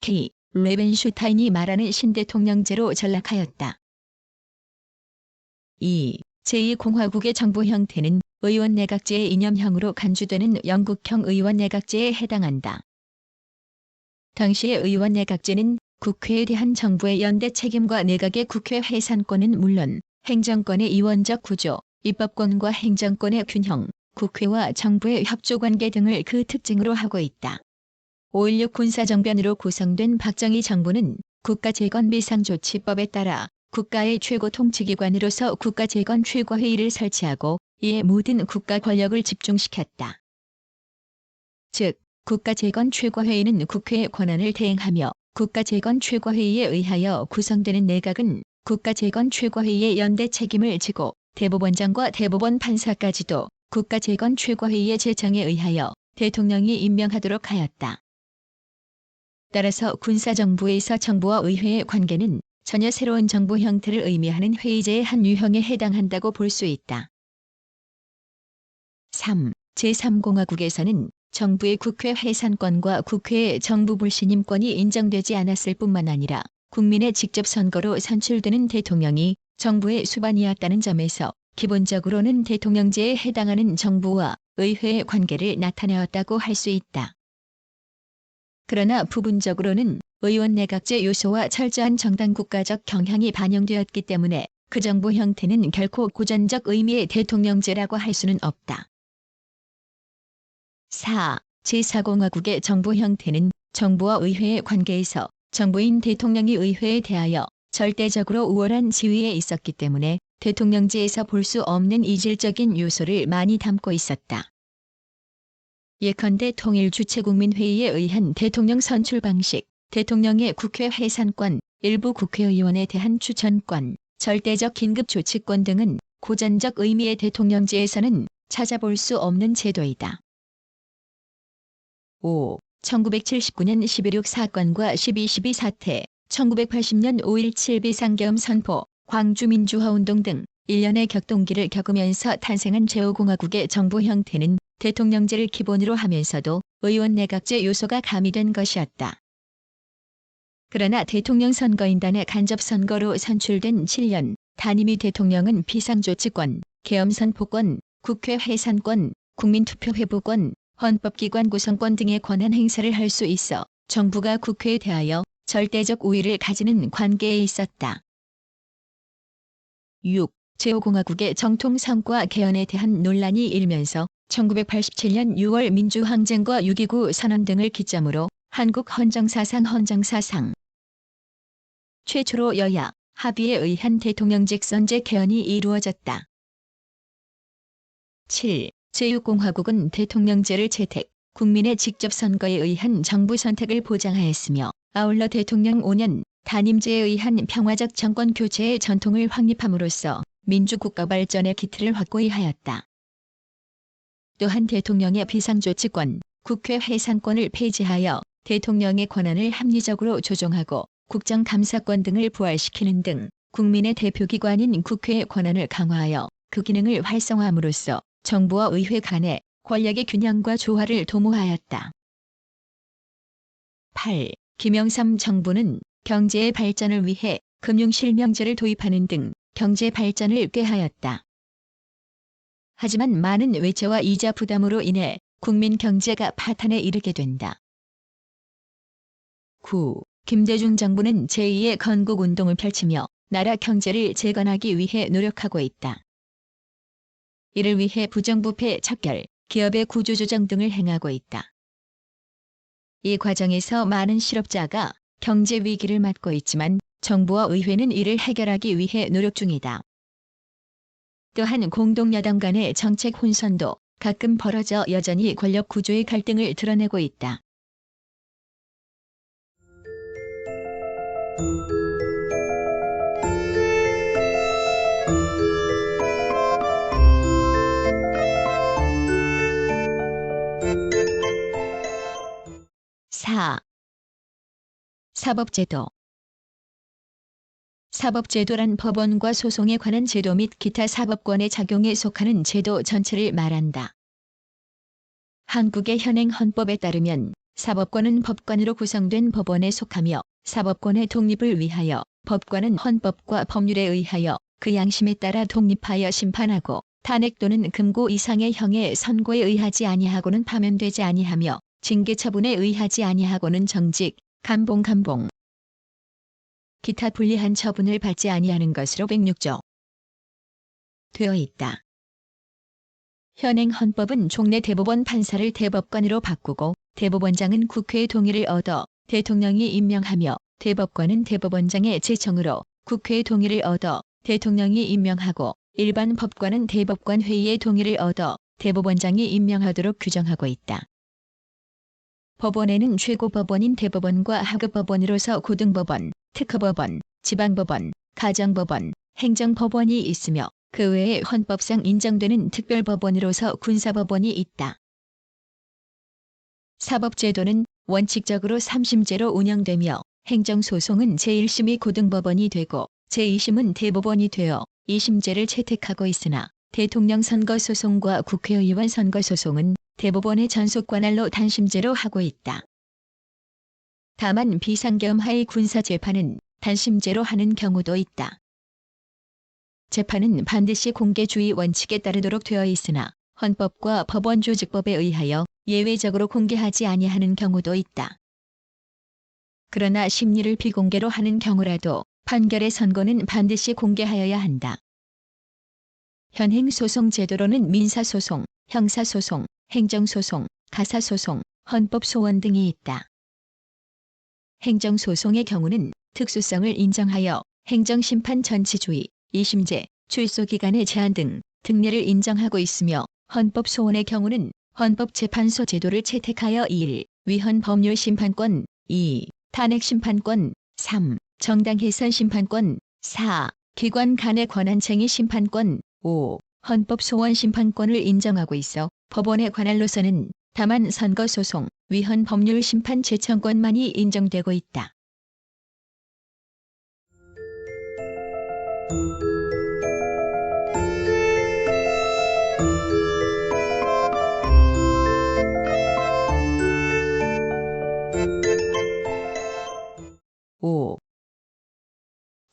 K. 레벤슈타인이 말하는 신대통령제로 전락하였다. 2. 제2공화국의 정부 형태는 의원 내각제의 이념형으로 간주되는 영국형 의원 내각제에 해당한다. 당시의 의원 내각제는 국회에 대한 정부의 연대 책임과 내각의 국회 해산권은 물론 행정권의 이원적 구조, 입법권과 행정권의 균형, 국회와 정부의 협조관계 등을 그 특징으로 하고 있다. 5.16 군사정변으로 구성된 박정희 정부는 국가재건비상조치법에 따라 국가의 최고 통치기관으로서 국가재건 최고회의를 설치하고 이에 모든 국가 권력을 집중시켰다. 즉, 국가재건 최고회의는 국회의 권한을 대행하며 국가재건 최고회의에 의하여 구성되는 내각은 국가재건 최고회의의 연대 책임을 지고 대법원장과 대법원 판사까지도 국가재건 최고회의의 제청에 의하여 대통령이 임명하도록 하였다. 따라서 군사정부에서 정부와 의회의 관계는 전혀 새로운 정부 형태를 의미하는 회의제의 한 유형에 해당한다고 볼 수 있다. 3. 제3공화국에서는 정부의 국회 해산권과 국회의 정부 불신임권이 인정되지 않았을 뿐만 아니라 국민의 직접 선거로 선출되는 대통령이 정부의 수반이었다는 점에서 기본적으로는 대통령제에 해당하는 정부와 의회의 관계를 나타내었다고 할 수 있다. 그러나 부분적으로는 의원 내각제 요소와 철저한 정당 국가적 경향이 반영되었기 때문에 그 정부 형태는 결코 고전적 의미의 대통령제라고 할 수는 없다. 4. 제4공화국의 정부 형태는 정부와 의회의 관계에서 정부인 대통령이 의회에 대하여 절대적으로 우월한 지위에 있었기 때문에 대통령제에서 볼 수 없는 이질적인 요소를 많이 담고 있었다. 예컨대 통일주체국민회의에 의한 대통령 선출 방식, 대통령의 국회 해산권, 일부 국회의원에 대한 추천권, 절대적 긴급조치권 등은 고전적 의미의 대통령제에서는 찾아볼 수 없는 제도이다. 5. 1979년 11.6 사건과 12.12 사태, 1980년 5.17 비상계엄 선포, 광주민주화운동 등 일련의 격동기를 겪으면서 탄생한 제5공화국의 정부 형태는 대통령제를 기본으로 하면서도 의원 내각제 요소가 가미된 것이었다. 그러나 대통령 선거인단의 간접선거로 선출된 7년 단임이 대통령은 비상조치권, 계엄선포권, 국회 해산권, 국민투표 회부권, 헌법기관 구성권 등의 권한 행사를 할 수 있어 정부가 국회에 대하여 절대적 우위를 가지는 관계에 있었다. 6. 제5공화국의 정통 성과 개헌에 대한 논란이 일면서 1987년 6월 민주항쟁과 6.29 선언 등을 기점으로 한국 헌정사상 최초로 여야 합의에 의한 대통령직 선제 개헌이 이루어졌다. 7. 제6공화국은 대통령제를 채택, 국민의 직접 선거에 의한 정부 선택을 보장하였으며 아울러 대통령 5년 단임제에 의한 평화적 정권 교체의 전통을 확립함으로써 민주국가 발전의 기틀을 확고히 하였다. 또한 대통령의 비상조치권, 국회 해산권을 폐지하여 대통령의 권한을 합리적으로 조정하고 국정감사권 등을 부활시키는 등 국민의 대표기관인 국회의 권한을 강화하여 그 기능을 활성화함으로써 정부와 의회 간의 권력의 균형과 조화를 도모하였다. 8. 김영삼 정부는 경제의 발전을 위해 금융실명제를 도입하는 등 경제 발전을 꾀하였다. 하지만 많은 외채와 이자 부담으로 인해 국민 경제가 파탄에 이르게 된다. 9. 김대중 정부는 제2의 건국운동을 펼치며 나라 경제를 재건하기 위해 노력하고 있다. 이를 위해 부정부패 척결, 기업의 구조조정 등을 행하고 있다. 이 과정에서 많은 실업자가 경제 위기를 맞고 있지만 정부와 의회는 이를 해결하기 위해 노력 중이다. 또한 공동여당 간의 정책 혼선도 가끔 벌어져 여전히 권력 구조의 갈등을 드러내고 있다. 사법제도. 사법제도란 법원과 소송에 관한 제도 및 기타 사법권의 작용에 속하는 제도 전체를 말한다. 한국의 현행 헌법에 따르면 사법권은 법관으로 구성된 법원에 속하며 사법권의 독립을 위하여 법관은 헌법과 법률에 의하여 그 양심에 따라 독립하여 심판하고 탄핵 또는 금고 이상의 형의 선고에 의하지 아니하고는 파면되지 아니하며 징계 처분에 의하지 아니하고는 정직, 감봉, 기타 불리한 처분을 받지 아니하는 것으로 106조 되어 있다. 현행 헌법은 종래 대법원 판사를 대법관으로 바꾸고 대법원장은 국회의 동의를 얻어 대통령이 임명하며 대법관은 대법원장의 제청으로 국회의 동의를 얻어 대통령이 임명하고 일반 법관은 대법관 회의의 동의를 얻어 대법원장이 임명하도록 규정하고 있다. 법원에는 최고법원인 대법원과 하급법원으로서 고등법원, 특허법원, 지방법원, 가정법원, 행정법원이 있으며 그 외에 헌법상 인정되는 특별법원으로서 군사법원이 있다. 사법제도는 원칙적으로 3심제로 운영되며 행정소송은 제1심이 고등법원이 되고 제2심은 대법원이 되어 2심제를 채택하고 있으나 대통령 선거소송과 국회의원 선거소송은 대법원의 전속관할로 단심제로 하고 있다. 다만 비상계엄하의 군사재판은 단심제로 하는 경우도 있다. 재판은 반드시 공개주의 원칙에 따르도록 되어 있으나 헌법과 법원조직법에 의하여 예외적으로 공개하지 아니하는 경우도 있다. 그러나 심리를 비공개로 하는 경우라도 판결의 선고는 반드시 공개하여야 한다. 현행 소송 제도로는 민사소송, 형사소송, 행정소송, 가사소송, 헌법소원 등이 있다. 행정소송의 경우는 특수성을 인정하여 행정심판 전치주의, 2심제, 출소기간의 제한 등 특례를 인정하고 있으며 헌법소원의 경우는 헌법재판소 제도를 채택하여 1. 위헌 법률 심판권, 2. 탄핵 심판권, 3. 정당해산 심판권, 4. 기관 간의 권한쟁의 심판권, 5. 헌법소원 심판권을 인정하고 있어 법원의 관할로서는 다만 선거소송, 위헌 법률 심판 제청권만이 인정되고 있다.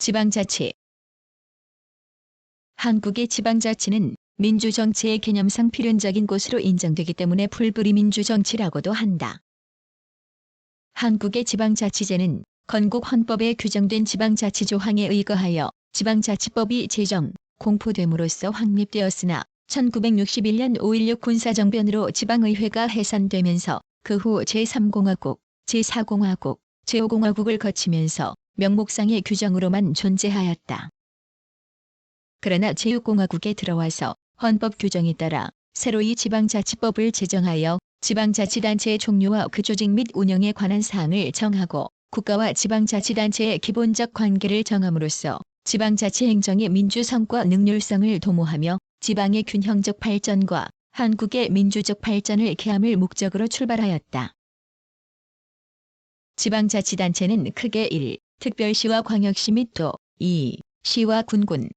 지방자치. 한국의 지방자치는 민주정치의 개념상 필연적인 곳으로 인정되기 때문에 풀뿌리 민주정치라고도 한다. 한국의 지방자치제는 건국 헌법에 규정된 지방자치 조항에 의거하여 지방자치법이 제정, 공포됨으로써 확립되었으나 1961년 5.16 군사정변으로 지방의회가 해산되면서 그 후 제3공화국, 제4공화국, 제5공화국을 거치면서 명목상의 규정으로만 존재하였다. 그러나 제6공화국에 들어와서 헌법 규정에 따라 새로이 지방자치법을 제정하여 지방자치단체의 종류와 그 조직 및 운영에 관한 사항을 정하고 국가와 지방자치단체의 기본적 관계를 정함으로써 지방자치 행정의 민주성과 능률성을 도모하며 지방의 균형적 발전과 한국의 민주적 발전을 기함을 목적으로 출발하였다. 지방자치단체는 크게 1. 특별시와 광역시 및 도, 2. 시와 군군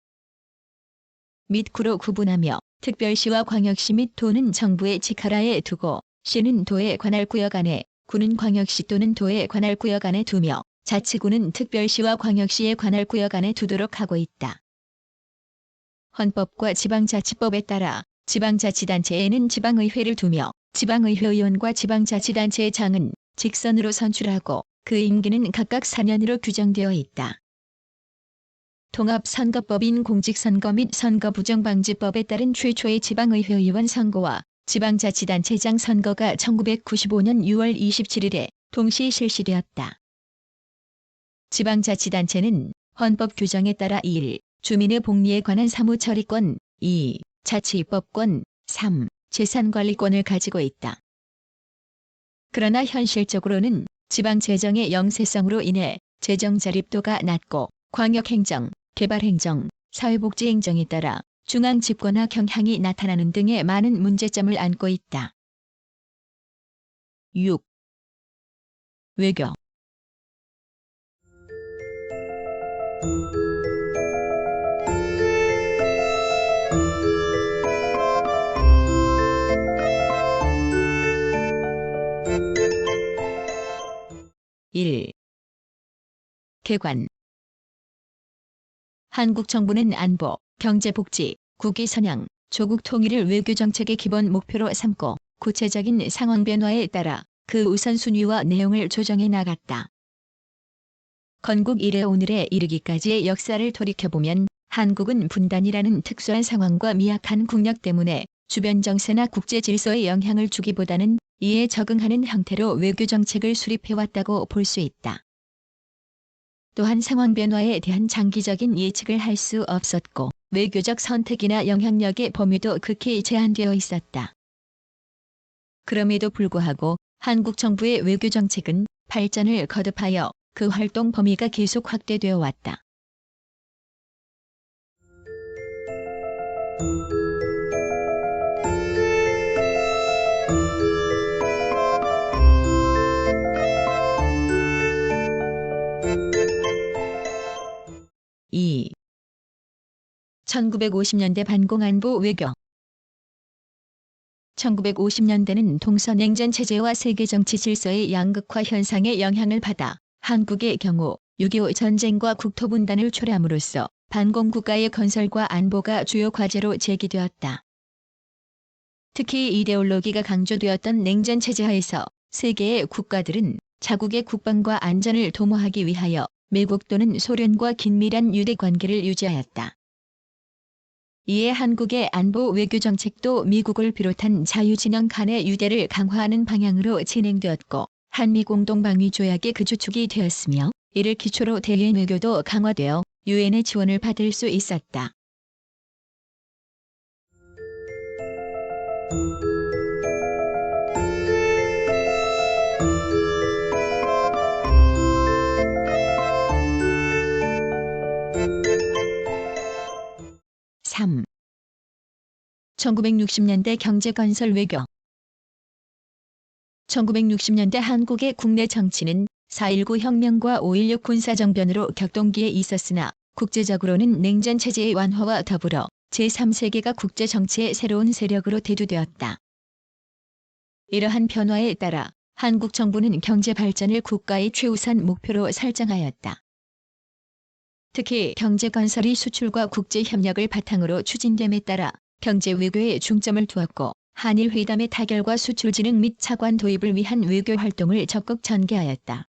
및 구로 구분하며 특별시와 광역시 및 도는 정부의 직하라에 두고 시는 도의 관할구역 안에 구는 광역시 또는 도의 관할구역 안에 두며 자치구는 특별시와 광역시의 관할구역 안에 두도록 하고 있다. 헌법과 지방자치법에 따라 지방자치단체에는 지방의회를 두며 지방의회 의원과 지방자치단체의 장은 직선으로 선출하고 그 임기는 각각 4년으로 규정되어 있다. 통합선거법인 공직선거 및 선거부정방지법에 따른 최초의 지방의회 의원 선거와 지방자치단체장 선거가 1995년 6월 27일에 동시 실시되었다. 지방자치단체는 헌법 규정에 따라 1. 주민의 복리에 관한 사무처리권, 2. 자치입법권, 3. 재산관리권을 가지고 있다. 그러나 현실적으로는 지방재정의 영세성으로 인해 재정 자립도가 낮고 광역행정, 개발행정, 사회복지행정에 따라 중앙 집권화 경향이 나타나는 등의 많은 문제점을 안고 있다. 6. 외교. 1. 개관. 한국 정부는 안보, 경제 복지, 국위 선양, 조국 통일을 외교 정책의 기본 목표로 삼고 구체적인 상황 변화에 따라 그 우선순위와 내용을 조정해 나갔다. 건국 이래 오늘에 이르기까지의 역사를 돌이켜보면 한국은 분단이라는 특수한 상황과 미약한 국력 때문에 주변 정세나 국제 질서에 영향을 주기보다는 이에 적응하는 형태로 외교 정책을 수립해왔다고 볼 수 있다. 또한 상황 변화에 대한 장기적인 예측을 할 수 없었고 외교적 선택이나 영향력의 범위도 극히 제한되어 있었다. 그럼에도 불구하고 한국 정부의 외교 정책은 발전을 거듭하여 그 활동 범위가 계속 확대되어 왔다. 이 1950년대 반공안보 외교. 1950년대는 동서냉전 체제와 세계 정치 질서의 양극화 현상의 영향을 받아 한국의 경우 6.25 전쟁과 국토 분단을 초래함으로써 반공국가의 건설과 안보가 주요 과제로 제기되었다. 특히 이데올로기가 강조되었던 냉전 체제 하에서 세계의 국가들은 자국의 국방과 안전을 도모하기 위하여 미국 또는 소련과 긴밀한 유대 관계를 유지하였다. 이에 한국의 안보 외교 정책도 미국을 비롯한 자유진영 간의 유대를 강화하는 방향으로 진행되었고 한미 공동방위 조약의 그 주축이 되었으며 이를 기초로 대외 외교도 강화되어 유엔의 지원을 받을 수 있었다. (3) 1960년대 경제건설 외교. 1960년대 한국의 국내 정치는 4.19 혁명과 5.16 군사정변으로 격동기에 있었으나 국제적으로는 냉전 체제의 완화와 더불어 제3세계가 국제정치의 새로운 세력으로 대두되었다. 이러한 변화에 따라 한국 정부는 경제 발전을 국가의 최우선 목표로 설정하였다. 특히 경제 건설이 수출과 국제 협력을 바탕으로 추진됨에 따라 경제 외교에 중점을 두었고 한일 회담의 타결과 수출 진흥 및 차관 도입을 위한 외교 활동을 적극 전개하였다.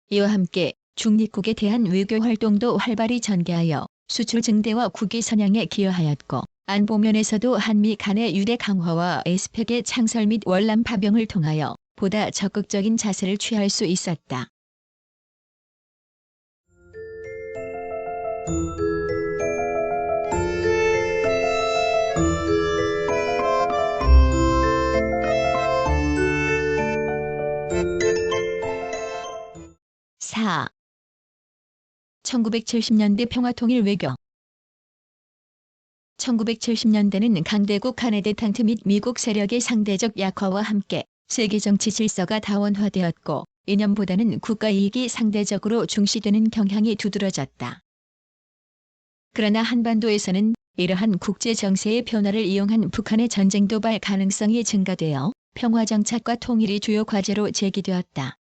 이와 함께 중립국에 대한 외교 활동도 활발히 전개하여 수출 증대와 국위 선양에 기여하였고 안보 면에서도 한미 간의 유대 강화와 에스펙의 창설 및 월남 파병을 통하여 보다 적극적인 자세를 취할 수 있었다. (4) 1970년대 평화통일 외교. 1970년대는 강대국 간의 대탕트 및 미국 세력의 상대적 약화와 함께 세계 정치 질서가 다원화되었고 이념보다는 국가 이익이 상대적으로 중시되는 경향이 두드러졌다. 그러나 한반도에서는 이러한 국제 정세의 변화를 이용한 북한의 전쟁 도발 가능성이 증가되어 평화 정착과 통일이 주요 과제로 제기되었다.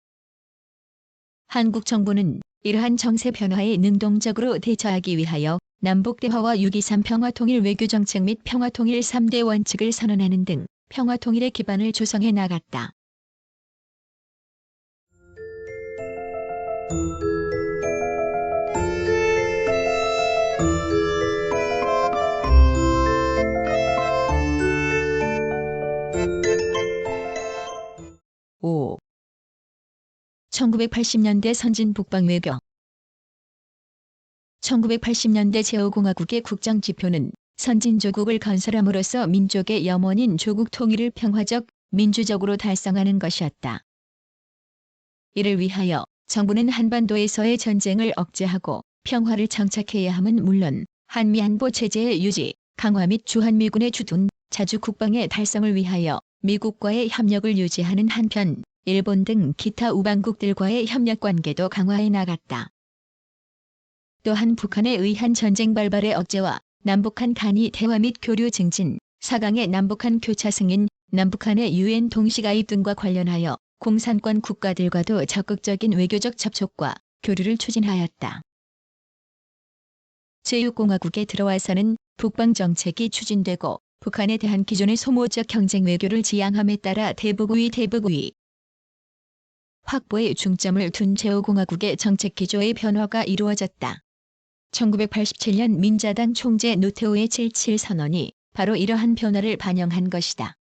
한국 정부는 이러한 정세 변화에 능동적으로 대처하기 위하여 남북대화와 6.23 평화통일 외교정책 및 평화통일 3대 원칙을 선언하는 등 평화통일의 기반을 조성해 나갔다. (5) 1980년대 선진 북방 외교. 1980년대 제5공화국의 국정지표는 선진조국을 건설함으로써 민족의 염원인 조국 통일을 평화적, 민주적으로 달성하는 것이었다. 이를 위하여 정부는 한반도에서의 전쟁을 억제하고 평화를 정착해야 함은 물론 한미안보 체제의 유지, 강화 및 주한미군의 주둔, 자주 국방의 달성을 위하여 미국과의 협력을 유지하는 한편 일본 등 기타 우방국들과의 협력관계도 강화해 나갔다. 또한 북한에 의한 전쟁 발발의 억제와 남북한 간이 대화 및 교류 증진, 4강의 남북한 교차 승인, 남북한의 유엔 동시가입 등과 관련하여 공산권 국가들과도 적극적인 외교적 접촉과 교류를 추진하였다. 제6공화국에 들어와서는 북방정책이 추진되고 북한에 대한 기존의 소모적 경쟁 외교를 지향함에 따라 대북우위 확보에 중점을 둔 제5공화국의 정책 기조의 변화가 이루어졌다. 1987년 민자당 총재 노태우의 77 선언이 바로 이러한 변화를 반영한 것이다.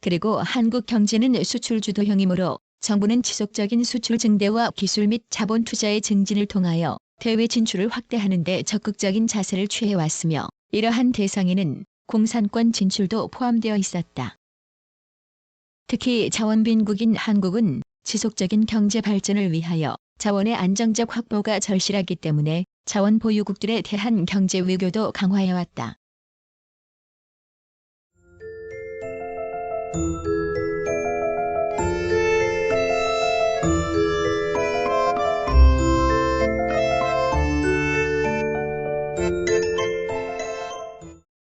그리고 한국 경제는 수출 주도형이므로 정부는 지속적인 수출 증대와 기술 및 자본 투자의 증진을 통하여 대외 진출을 확대하는 데 적극적인 자세를 취해왔으며 이러한 대상에는 공산권 진출도 포함되어 있었다. 특히 자원빈국인 한국은 지속적인 경제 발전을 위하여 자원의 안정적 확보가 절실하기 때문에 자원 보유국들에 대한 경제 외교도 강화해왔다.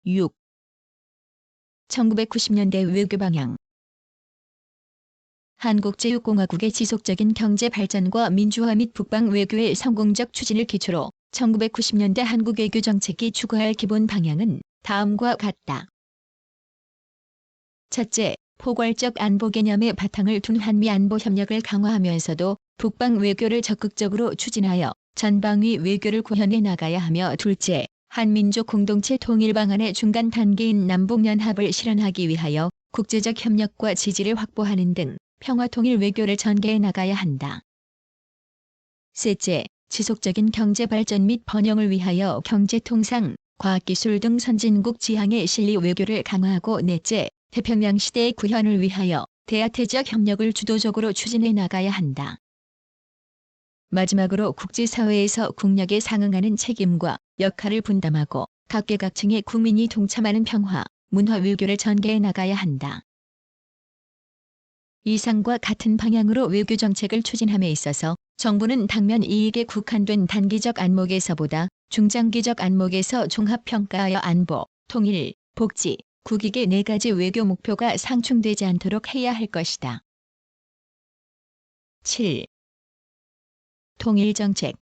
(6) 1990년대 외교 방향. 한국 제6공화국의 지속적인 경제 발전과 민주화 및 북방 외교의 성공적 추진을 기초로 1990년대 한국 외교 정책이 추구할 기본 방향은 다음과 같다. 첫째, 포괄적 안보 개념의 바탕을 둔 한미 안보 협력을 강화하면서도 북방 외교를 적극적으로 추진하여 전방위 외교를 구현해 나가야 하며 둘째, 한민족 공동체 통일 방안의 중간 단계인 남북연합을 실현하기 위하여 국제적 협력과 지지를 확보하는 등 평화통일 외교를 전개해 나가야 한다. 셋째, 지속적인 경제 발전 및 번영을 위하여 경제통상, 과학기술 등 선진국 지향의 실리 외교를 강화하고 넷째, 태평양 시대의 구현을 위하여 대아태지역 협력을 주도적으로 추진해 나가야 한다. 마지막으로 국제사회에서 국력에 상응하는 책임과 역할을 분담하고 각계각층의 국민이 동참하는 평화, 문화 외교를 전개해 나가야 한다. 이상과 같은 방향으로 외교 정책을 추진함에 있어서 정부는 당면 이익에 국한된 단기적 안목에서보다 중장기적 안목에서 종합평가하여 안보, 통일, 복지, 국익의 4가지 외교 목표가 상충되지 않도록 해야 할 것이다. 7. 통일정책.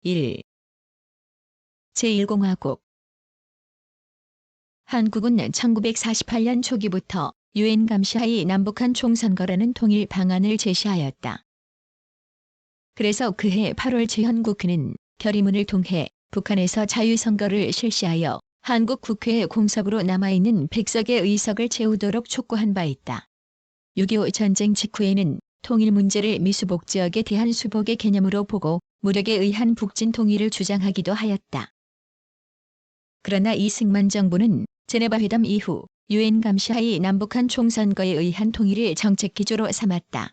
(1) 제1공화국. 한국은 1948년 초기부터 유엔 감시하에 남북한 총선거라는 통일 방안을 제시하였다. 그래서 그해 8월 제헌국회는 결의문을 통해 북한에서 자유선거를 실시하여 한국 국회에 공석으로 남아있는 100석의 의석을 채우도록 촉구한 바 있다. 6.25 전쟁 직후에는 통일 문제를 미수복 지역에 대한 수복의 개념으로 보고 무력에 의한 북진 통일을 주장하기도 하였다. 그러나 이승만 정부는 제네바 회담 이후 유엔 감시하에 남북한 총선거에 의한 통일을 정책 기조로 삼았다.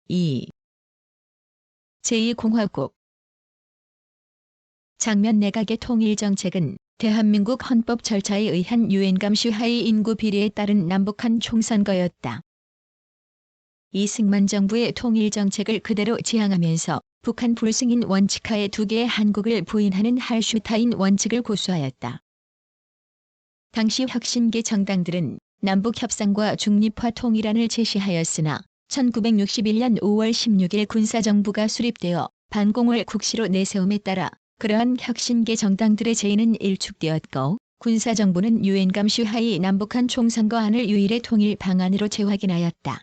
(2) 제2공화국. 장면 내각의 통일정책은 대한민국 헌법 절차에 의한 유엔 감시하의 인구 비례에 따른 남북한 총선거였다. 이승만 정부의 통일정책을 그대로 지향하면서 북한 불승인 원칙하에 2개의 한국을 부인하는 할슈타인 원칙을 고수하였다. 당시 혁신계 정당들은 남북 협상과 중립화 통일안을 제시하였으나 1961년 5월 16일 군사정부가 수립되어 반공을 국시로 내세움에 따라 그러한 혁신계 정당들의 제의는 일축되었고 군사정부는 유엔 감시하의 남북한 총선거안을 유일의 통일 방안으로 재확인하였다.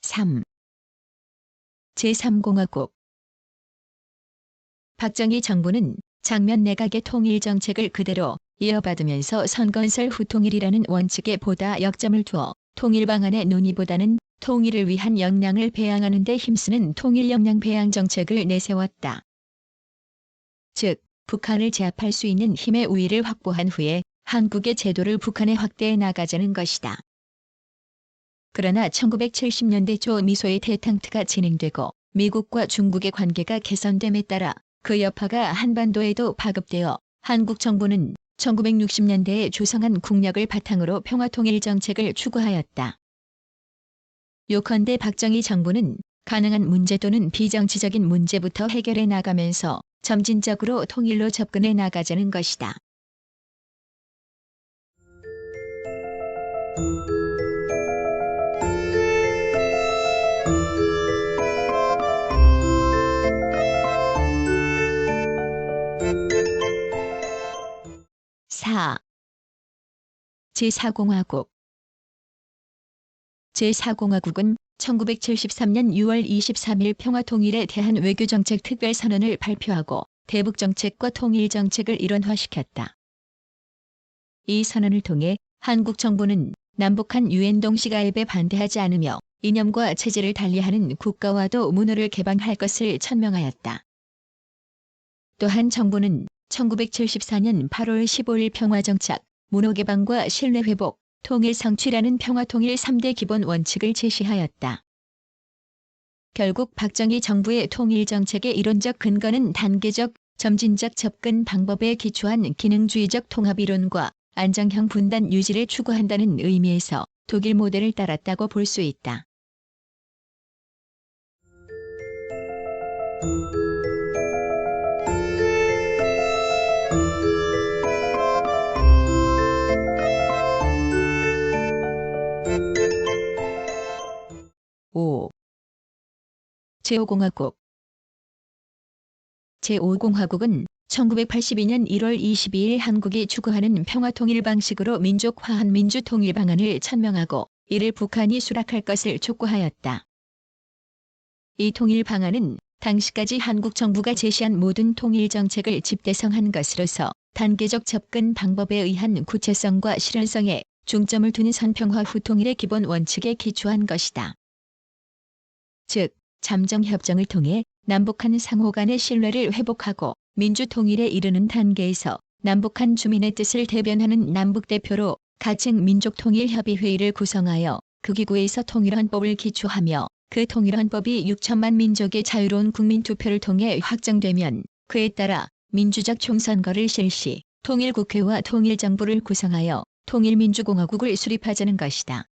(3) 제3공화국. 박정희 정부는 장면 내각의 통일정책을 그대로 이어받으면서 선건설 후 통일이라는 원칙에 보다 역점을 두어 통일 방안의 논의보다는 통일을 위한 역량을 배양하는 데 힘쓰는 통일 역량 배양 정책을 내세웠다. 즉, 북한을 제압할 수 있는 힘의 우위를 확보한 후에 한국의 제도를 북한에 확대해 나가자는 것이다. 그러나 1970년대 초 미소의 대탕트가 진행되고 미국과 중국의 관계가 개선됨에 따라 그 여파가 한반도에도 파급되어 한국 정부는 1960년대에 조성한 국력을 바탕으로 평화통일 정책을 추구하였다. 요컨대 박정희 정부는 가능한 문제 또는 비정치적인 문제부터 해결해 나가면서 점진적으로 통일로 접근해 나가자는 것이다. 제4공화국 제4공화국은 1973년 6월 23일 평화통일에 대한 외교정책 특별선언을 발표하고 대북정책과 통일정책을 일원화시켰다. 이 선언을 통해 한국 정부는 남북한 유엔 동시가입에 반대하지 않으며 이념과 체제를 달리하는 국가와도 문호를 개방할 것을 천명하였다. 또한 정부는 1974년 8월 15일 평화정착, 문호개방과 신뢰회복, 통일 성취라는 평화통일 3대 기본 원칙을 제시하였다. 결국 박정희 정부의 통일정책의 이론적 근거는 단계적, 점진적 접근 방법에 기초한 기능주의적 통합이론과 안정형 분단 유지를 추구한다는 의미에서 독일 모델을 따랐다고 볼 수 있다. 제5공화국 제5공화국은 1982년 1월 22일 한국이 추구하는 평화통일 방식으로 민족화한 민주통일 방안을 천명하고 이를 북한이 수락할 것을 촉구하였다. 이 통일 방안은 당시까지 한국 정부가 제시한 모든 통일 정책을 집대성한 것으로서 단계적 접근 방법에 의한 구체성과 실현성에 중점을 두는 선평화 후 통일의 기본 원칙에 기초한 것이다. 즉, 잠정협정을 통해 남북한 상호 간의 신뢰를 회복하고 민주통일에 이르는 단계에서 남북한 주민의 뜻을 대변하는 남북대표로 가칭 민족통일협의회의를 구성하여 그 기구에서 통일헌법을 기초하며 그 통일헌법이 6천만 민족의 자유로운 국민투표를 통해 확정되면 그에 따라 민주적 총선거를 실시, 통일국회와 통일정부를 구성하여 통일민주공화국을 수립하자는 것이다.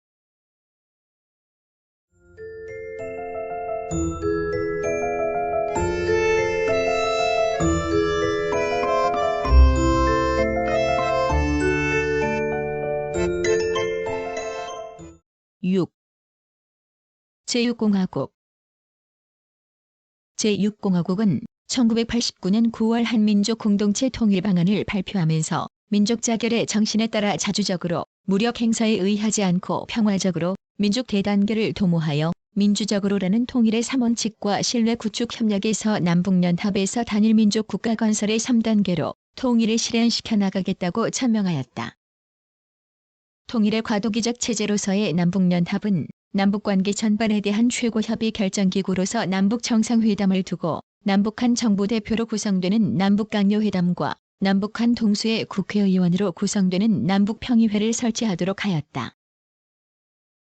제6공화국 제6공화국은 1989년 9월 한민족 공동체 통일 방안을 발표하면서 민족 자결의 정신에 따라 자주적으로 무력 행사에 의하지 않고 평화적으로 민족 대단계를 도모하여 민주적으로라는 통일의 3원칙과 신뢰 구축 협력에서 남북연합에서 단일민족 국가 건설의 3단계로 통일을 실현시켜 나가겠다고 천명하였다. 통일의 과도기적 체제로서의 남북연합은 남북관계 전반에 대한 최고협의 결정기구로서 남북정상회담을 두고 남북한 정부대표로 구성되는 남북강요회담과 남북한 동수의 국회의원으로 구성되는 남북평의회를 설치하도록 하였다.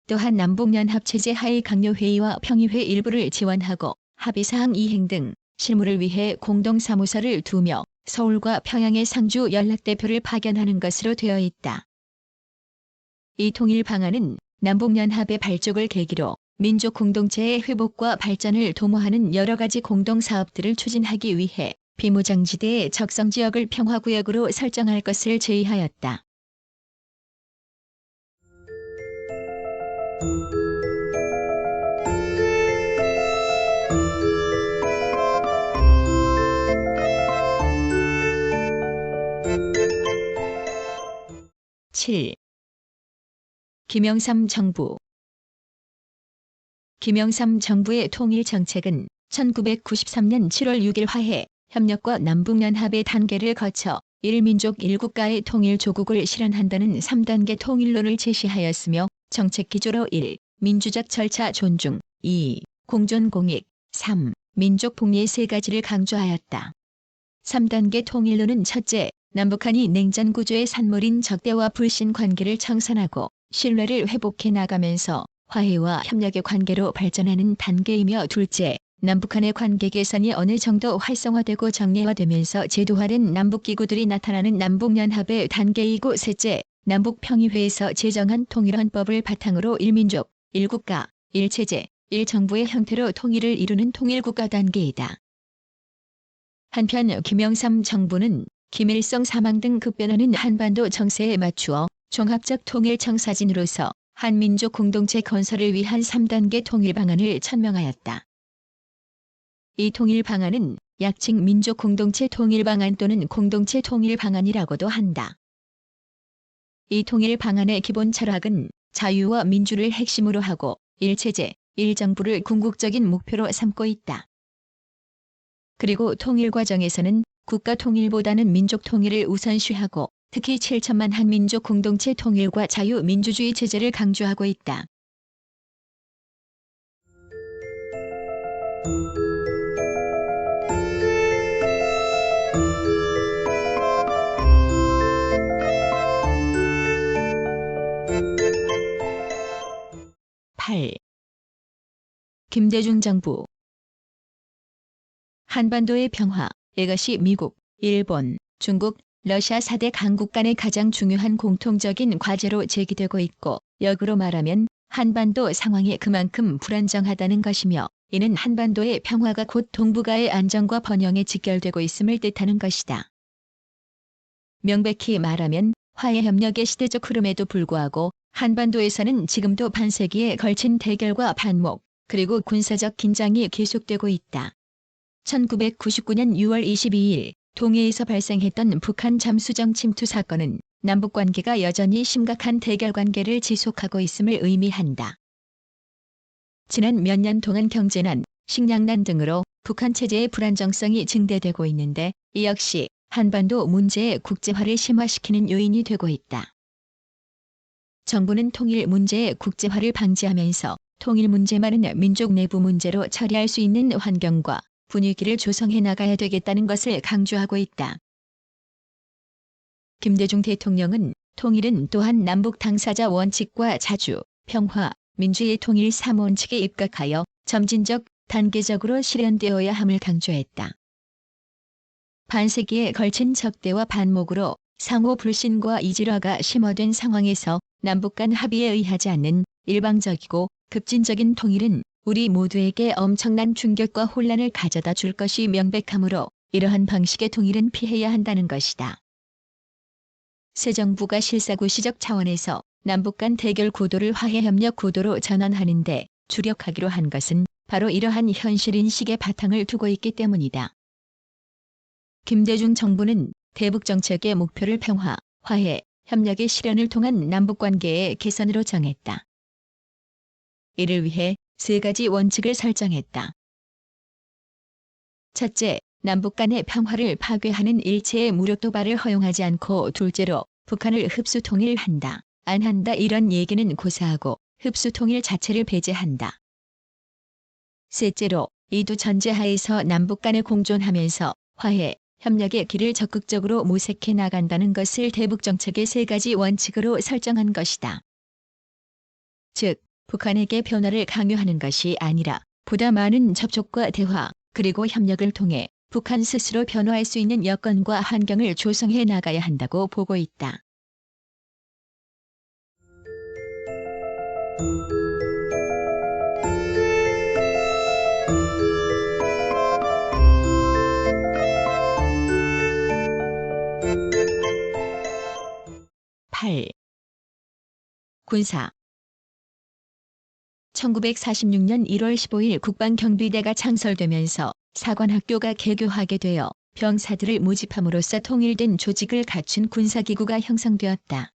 또한 남북연합체제 하의 강요회의와 평의회 일부를 지원하고 합의사항 이행 등 실무를 위해 공동사무소를 두며 서울과 평양의 상주 연락대표를 파견하는 것으로 되어 있다. 이 통일 방안은 남북연합의 발족을 계기로 민족 공동체의 회복과 발전을 도모하는 여러 가지 공동사업들을 추진하기 위해 비무장지대의 적성지역을 평화구역으로 설정할 것을 제의하였다. 김영삼 정부 김영삼 정부의 통일 정책은 1993년 7월 6일 화해, 협력과 남북연합의 단계를 거쳐 1민족 1국가의 통일 조국을 실현한다는 3단계 통일론을 제시하였으며 정책 기조로 1. 민주적 절차 존중, 2. 공존 공익, 3. 민족 복리 세 가지를 강조하였다. 3단계 통일론은 첫째, 남북한이 냉전 구조의 산물인 적대와 불신 관계를 청산하고 신뢰를 회복해 나가면서 화해와 협력의 관계로 발전하는 단계이며 둘째, 남북한의 관계 개선이 어느 정도 활성화되고 정례화되면서 제도화된 남북기구들이 나타나는 남북연합의 단계이고 셋째, 남북평의회에서 제정한 통일헌법을 바탕으로 1민족, 1국가, 1체제, 1정부의 형태로 통일을 이루는 통일국가 단계이다. 한편 김영삼 정부는 김일성 사망 등 급변하는 한반도 정세에 맞추어 종합적 통일 청사진으로서 한민족 공동체 건설을 위한 3단계 통일 방안을 천명하였다. 이 통일 방안은 약칭 민족 공동체 통일 방안 또는 공동체 통일 방안이라고도 한다. 이 통일 방안의 기본 철학은 자유와 민주를 핵심으로 하고 일체제, 일정부를 궁극적인 목표로 삼고 있다. 그리고 통일 과정에서는 국가 통일보다는 민족 통일을 우선시하고 특히 7천만 한민족 공동체 통일과 자유민주주의 체제를 강조하고 있다. 김대중 정부. 한반도의 평화, 이것이 미국, 일본, 중국, 러시아 4대 강국 간의 가장 중요한 공통적인 과제로 제기되고 있고 역으로 말하면 한반도 상황이 그만큼 불안정하다는 것이며 이는 한반도의 평화가 곧 동북아의 안정과 번영에 직결되고 있음을 뜻하는 것이다. 명백히 말하면 화해협력의 시대적 흐름에도 불구하고 한반도에서는 지금도 반세기에 걸친 대결과 반목, 그리고 군사적 긴장이 계속되고 있다. 1999년 6월 22일 동해에서 발생했던 북한 잠수정 침투 사건은 남북관계가 여전히 심각한 대결 관계를 지속하고 있음을 의미한다. 지난 몇 년 동안 경제난, 식량난 등으로 북한 체제의 불안정성이 증대되고 있는데 이 역시 한반도 문제의 국제화를 심화시키는 요인이 되고 있다. 정부는 통일 문제의 국제화를 방지하면서 통일 문제만은 민족 내부 문제로 처리할 수 있는 환경과 분위기를 조성해 나가야 되겠다는 것을 강조하고 있다. 김대중 대통령은 통일은 또한 남북 당사자 원칙과 자주, 평화, 민주의 통일 3원칙에 입각하여 점진적, 단계적으로 실현되어야 함을 강조했다. 반세기에 걸친 적대와 반목으로 상호 불신과 이질화가 심화된 상황에서 남북 간 합의에 의하지 않는 일방적이고 급진적인 통일은 우리 모두에게 엄청난 충격과 혼란을 가져다 줄 것이 명백하므로 이러한 방식의 통일은 피해야 한다는 것이다. 새 정부가 실사구시적 차원에서 남북 간 대결 구도를 화해협력 구도로 전환하는 데 주력하기로 한 것은 바로 이러한 현실인식의 바탕을 두고 있기 때문이다. 김대중 정부는 대북 정책의 목표를 평화, 화해, 협력의 실현을 통한 남북관계의 개선으로 정했다. 이를 위해 세 가지 원칙을 설정했다. 첫째, 남북 간의 평화를 파괴하는 일체의 무력 도발을 허용하지 않고 둘째로 북한을 흡수 통일한다, 안 한다 이런 얘기는 고사하고 흡수 통일 자체를 배제한다. 셋째로 이 두 전제하에서 남북 간에 공존하면서 화해, 협력의 길을 적극적으로 모색해 나간다는 것을 대북 정책의 세 가지 원칙으로 설정한 것이다. 즉, 북한에게 변화를 강요하는 것이 아니라 보다 많은 접촉과 대화, 그리고 협력을 통해 북한 스스로 변화할 수 있는 여건과 환경을 조성해 나가야 한다고 보고 있다. 군사. 1946년 1월 15일 국방경비대가 창설되면서 사관학교가 개교하게 되어 병사들을 모집함으로써 통일된 조직을 갖춘 군사기구가 형성되었다.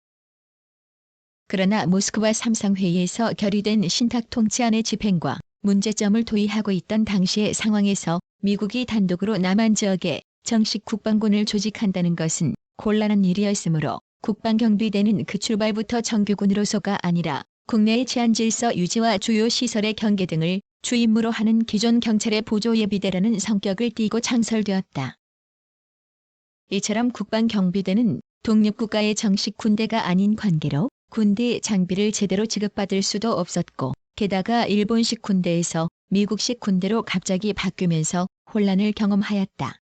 그러나 모스크바 삼상회의에서 결의된 신탁통치안의 집행과 문제점을 토의하고 있던 당시의 상황에서 미국이 단독으로 남한 지역에 정식 국방군을 조직한다는 것은 곤란한 일이었으므로 국방경비대는 그 출발부터 정규군으로서가 아니라 국내의 치안 질서 유지와 주요 시설의 경계 등을 주 임무로 하는 기존 경찰의 보조 예비대라는 성격을 띠고 창설되었다. 이처럼 국방경비대는 독립국가의 정식 군대가 아닌 관계로 군대 장비를 제대로 지급받을 수도 없었고, 게다가 일본식 군대에서 미국식 군대로 갑자기 바뀌면서 혼란을 경험하였다.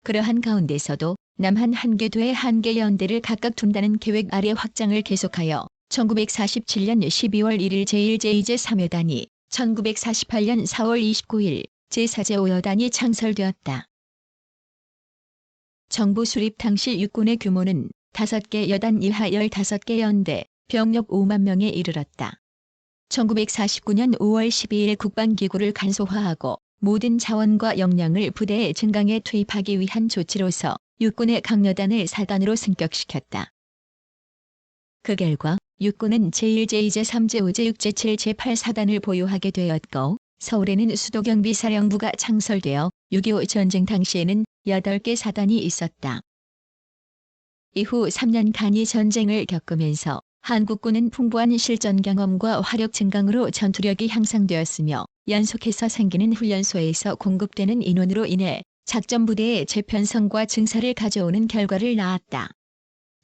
그러한 가운데서도 남한 한개도의 한개 연대를 각각 둔다는 계획 아래 확장을 계속하여 1947년 12월 1일 제1 제2제3여단이 1948년 4월 29일 제4제5여단이 창설되었다. 정부 수립 당시 육군의 규모는 5개 여단 이하 15개 연대, 병력 5만 명에 이르렀다. 1949년 5월 12일 국방기구를 간소화하고 모든 자원과 역량을 부대의 증강에 투입하기 위한 조치로서 육군의 강여단을 사단으로 승격시켰다. 그 결과 육군은 제1, 제2, 제3, 제5, 제6, 제7, 제8 사단을 보유하게 되었고, 서울에는 수도경비사령부가 창설되어 6.25 전쟁 당시에는 8개 사단이 있었다. 이후 3년간의 전쟁을 겪으면서 한국군은 풍부한 실전 경험과 화력 증강으로 전투력이 향상되었으며, 연속해서 생기는 훈련소에서 공급되는 인원으로 인해 작전부대의 재편성과 증사를 가져오는 결과를 낳았다.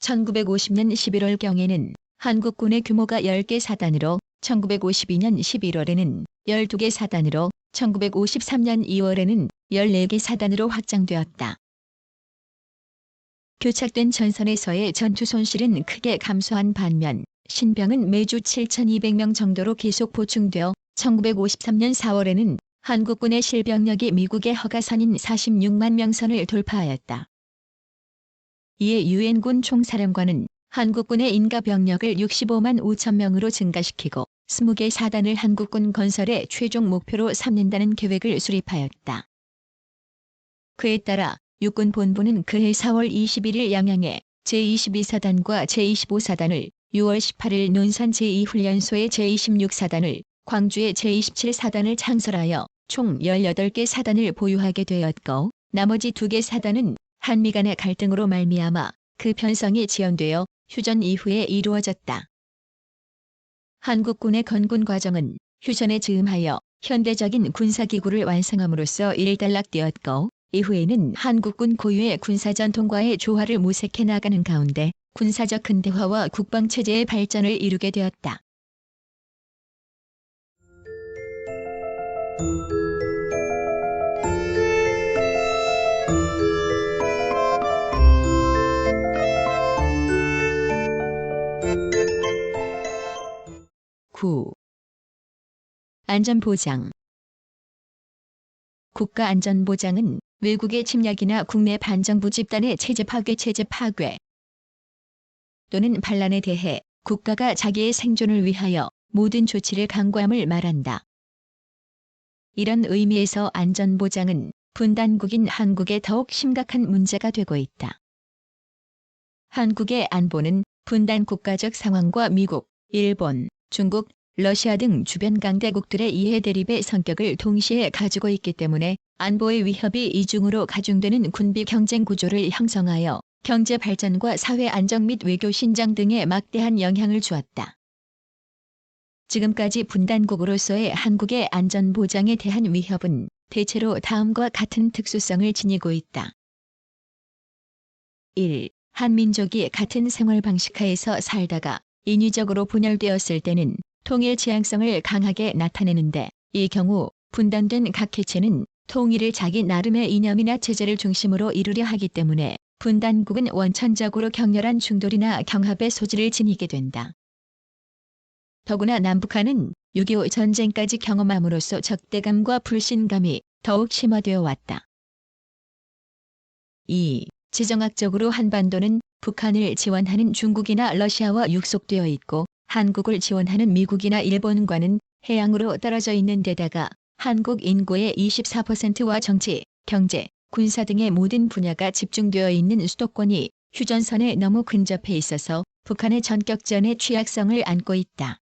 1950년 11월경에는 한국군의 규모가 10개 사단으로, 1952년 11월에는 12개 사단으로, 1953년 2월에는 14개 사단으로 확장되었다. 교착된 전선에서의 전투 손실은 크게 감소한 반면 신병은 매주 7,200명 정도로 계속 보충되어 1953년 4월에는 한국군의 실병력이 미국의 허가선인 46만 명선을 돌파하였다. 이에 유엔군 총사령관은 한국군의 인가 병력을 65만 5천 명으로 증가시키고 20개 사단을 한국군 건설의 최종 목표로 삼는다는 계획을 수립하였다. 그에 따라 육군 본부는 그해 4월 21일 양양에 제22사단과 제25사단을, 6월 18일 논산 제2훈련소의 제26사단을, 광주의 제27사단을 창설하여 총 18개 사단을 보유하게 되었고, 나머지 2개 사단은 한미 간의 갈등으로 말미암아 그 편성이 지연되어 휴전 이후에 이루어졌다. 한국군의 건군 과정은 휴전에 즈음하여 현대적인 군사기구를 완성함으로써 일단락되었고, 이후에는 한국군 고유의 군사전통과의 조화를 모색해 나가는 가운데 군사적 근대화와 국방체제의 발전을 이루게 되었다. 안전보장. 국가안전보장은 외국의 침략이나 국내 반정부 집단의 체제 파괴 또는 반란에 대해 국가가 자기의 생존을 위하여 모든 조치를 강구함을 말한다. 이런 의미에서 안전보장은 분단국인 한국에 더욱 심각한 문제가 되고 있다. 한국의 안보는 분단 국가적 상황과 미국, 일본, 중국, 러시아 등 주변 강대국들의 이해 대립의 성격을 동시에 가지고 있기 때문에 안보의 위협이 이중으로 가중되는 군비 경쟁 구조를 형성하여 경제 발전과 사회 안정 및 외교 신장 등에 막대한 영향을 주었다. 지금까지 분단국으로서의 한국의 안전 보장에 대한 위협은 대체로 다음과 같은 특수성을 지니고 있다. 1. 한민족이 같은 생활 방식 하에서 살다가 인위적으로 분열되었을 때는 통일 지향성을 강하게 나타내는데, 이 경우 분단된 각 개체는 통일을 자기 나름의 이념이나 체제를 중심으로 이루려 하기 때문에 분단국은 원천적으로 격렬한 충돌이나 경합의 소지를 지니게 된다. 더구나 남북한은 6.25 전쟁까지 경험함으로써 적대감과 불신감이 더욱 심화되어 왔다. 2. 지정학적으로 한반도는 북한을 지원하는 중국이나 러시아와 육속되어 있고, 한국을 지원하는 미국이나 일본과는 해양으로 떨어져 있는 데다가 한국 인구의 24%와 정치, 경제, 군사 등의 모든 분야가 집중되어 있는 수도권이 휴전선에 너무 근접해 있어서 북한의 전격전의 취약성을 안고 있다.